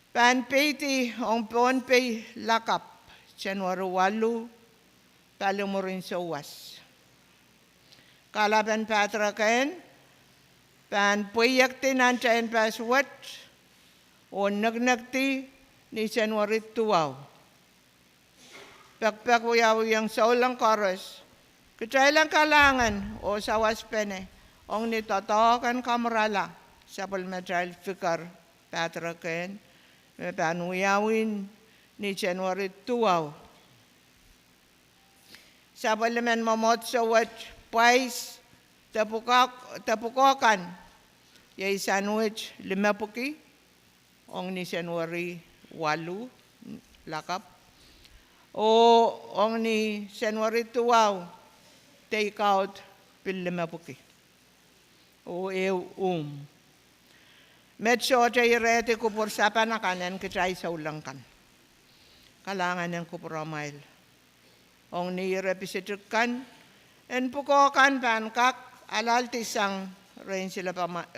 pan peti ong Pohnpei lakap January 8 palumurin sawas. Kalaban patrakayan, pan Pwuhng tinantayan paswat, o nagnagti ni January 2. Pagpag uyawiyang saulang koros, kitailang kalangan o sawas pene, ong nitotokan kamarala sa palmatral fikar patrakayan, may pan uyawin ni January 2. Sa palaman mamot sawat, Pais, tapukokan, yay sandwich 50, ong ni January 8, lakap. O ong ni January 2, take out pil 50. O Medyo tayo rete kupur sa panakanan kitay sa ulangkan. Kalangan ng kupuramail. Ong ni representative en pukokan pankak alal tisang ren sila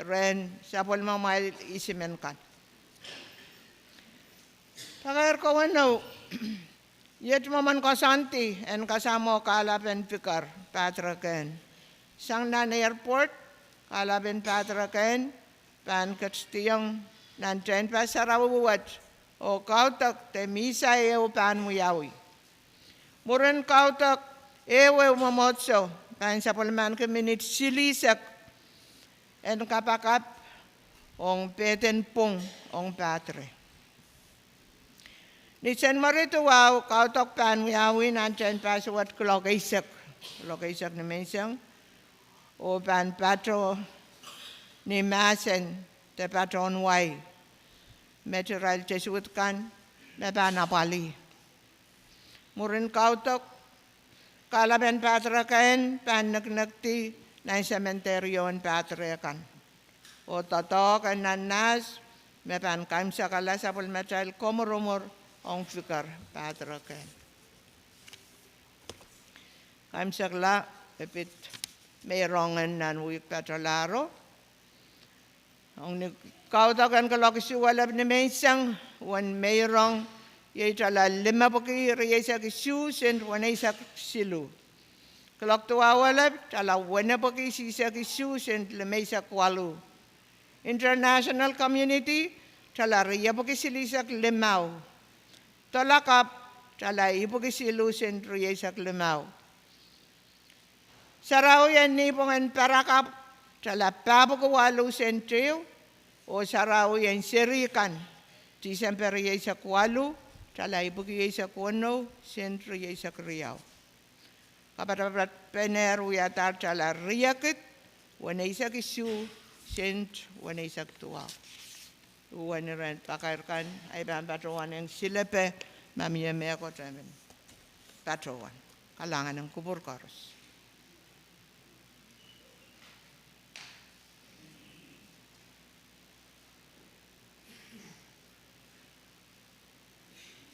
ren sa pulmamail isimen kan. Pakayar ko wano, yet maman kasanti en kasamo kalapen pikar patraken. Sang nan airport kalapen patraken pan katstiyang nandiyan pa sa rawawat o kautak te misa eo pan muyawi. Muren kautak ewe umamotso, pan sa pulman community silisak, en kapakap, ong peten pung, ong patre. Ni San Marito wow, kautok pan uyawin, nandiyan pa sa wat kulokaisak ni Mensang, o pan patro ni Masen, te patron way, meteral Jesuit kan, me panapali. Murin kautok, kalaban patrakayan, panagnagti na sementeryo ang patrakan. O totok ang nanas, may pankam sa kala sa pulmatsal, komurumur ang fikar patrakayan. Kam sa kala, epit mayrongan nanwik patralaro. Ang kautokan kalokisiwalap ni Maysang, wan mayrong, yay tala 50 riyasak isu sen wanay sak silu. Kelak tua walap cala wana bagi sisa kisu sent lemesa kualu. International community cala ria bagi silisak lemau. Tolakap cala ibu kisilu sent ria sak lemau. Sarau yan ni pongan parakap cala pabu kualu sentriu o sarau yan serikan di sampai ria sak kualu cala ibu kisisak kuano sent ria sak riau. Kapat pener wiatar cala riakit, wana isak isu, sent wana isak tua. Wana ren pakarkan, ay ban patrowan yang silepe, mamia mea ko tremen. Patrowan, kalangan ng kubur koros.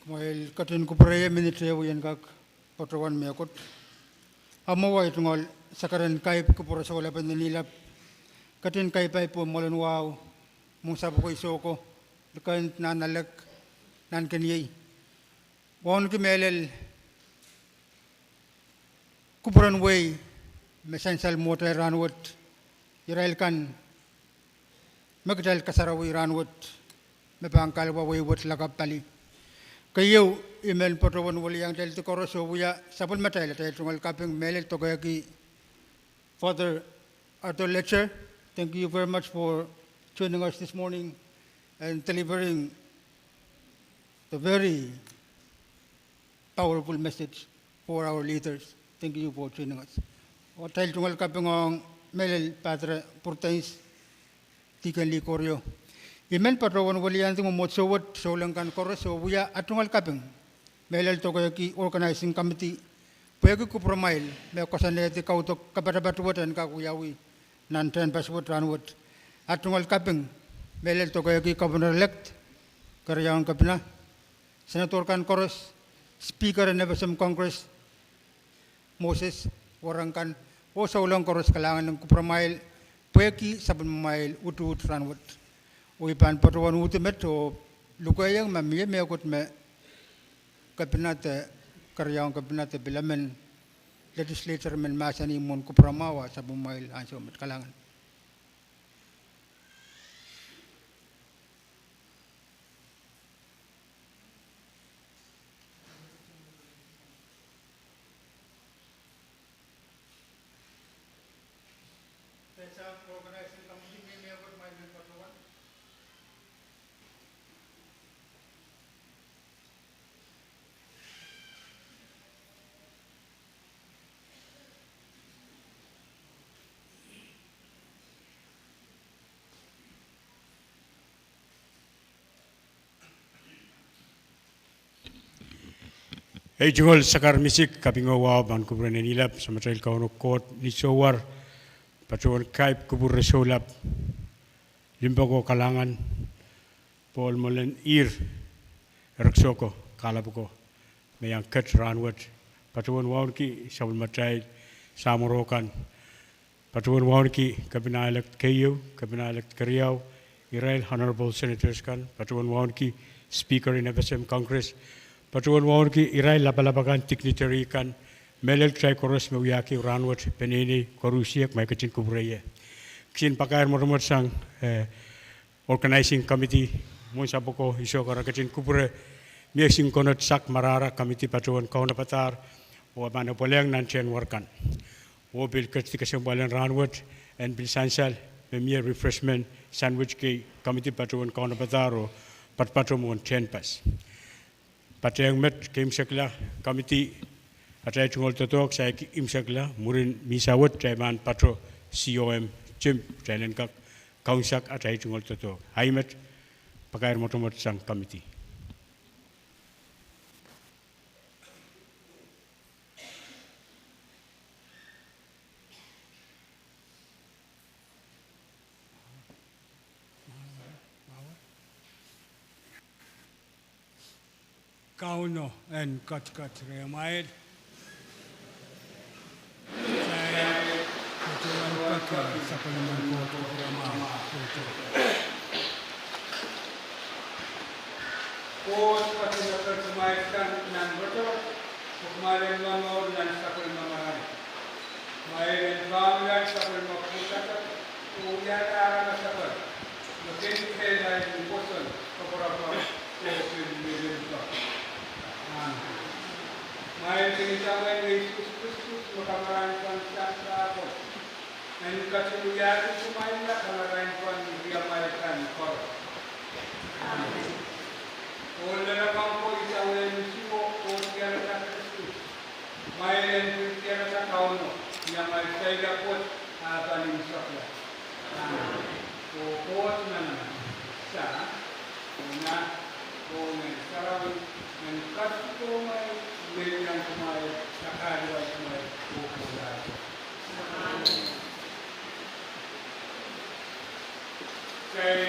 Kumail katin kupraya minitra yan kak patrowan mea kot. Amaway tungol sakaran kaip kupura sa wala panilap. Katin kaipay po malanwaw. Mung sapo ko isoko. Lukan nanalak. Nan kaniyay. Wan kimelel. Kupuran way. Mesansal motor ranwat. Irail kan. Magdal kasarawi ranwat. Mepangkal way wat lakap tali. Kayo email patrawan wali yang tel tukoro so buya sapul matai tel tungal kaping mail to ki Father Arthur Lecture. Thank you very much for joining us this morning and delivering the very powerful message for our leaders. Thank you for joining us. O tel tungal kaping ang mail Padre Purtains tikan li koryo. Imen patrawan wali yang tingu motsowat so langkan koros so buya atungal kaping melel to ki organizing committee pwede ko promail me kosanle ti kautok kabarabatuwatan ka kuyawi nan ten paswat ranwat atungal kaping melel to ki governor elect karyawan kapna senator kan koros speaker in FSM Congress Moses warangkan o sa ulang koros kalangan ng kupromail pwede sabon mail utut ranwat Uipan patrawan ultimate o lukayang mamia me akot me kabinete karyawan kabinete bilamen legislature men masani mon kupramawa sa bumail anso met kalangan. Hey jungol sakar misik kapingawa ban kubur nenilap sama trail kauno court ni sowar pacuan kaip kubur resolap limbago kalangan Paul molen ir raksoko kalabuko mayang kat ranwat pacuan waun ki sabul matrai samorokan pacuan waun ki kabina elect KU kabina elect Kariau Irail honorable senators kan pacuan waun ki speaker in FSM Congress Patuan waun ki irai laba-labakan dignitary kan melel try koros mewiyaki ranwat penini korusiak mai kacin kuburaya. Ksin pakar mormor sang organizing committee mun saboko iso kara kacin kubure miasing konot sak marara committee patuan kauna patar o mana poleng nanchen warkan. O bil kacin kasembalan ranwat and bil sansal memia refreshment sandwich ki committee patuan kauna patar o patpatumon 10 pas. Patayang met ke imsakla committee atay tungol totok saya imsakla murin misawat man patro COM Jim jailan kak kaunsak atay tungol totok haimet pakair motomot sang committee kauno and kat remaid saya ketuan sa panaman ko programa ito po pati na kumain kan nan boto kumain mga nan sa panaman May pamilya sa pagmaputa ka, uya na sa pag. Maging kaya yung boson, kaparapa, o pinilin ka. May pinitawan ng Jesus Christus, makamaraan pa sa ako. And katuluyan kumain na kamaraan pa ng Riyamarikan ko. Wala na kang po isawan ng siwo o kiyara sa Christus. May rin po kiyara sa kauno. Yang may sayga po paning sakla. O kuwas na naman. Sa una o may sarang ng kasto may ganyan kumain sa kaliwa kumay o kulay. Kay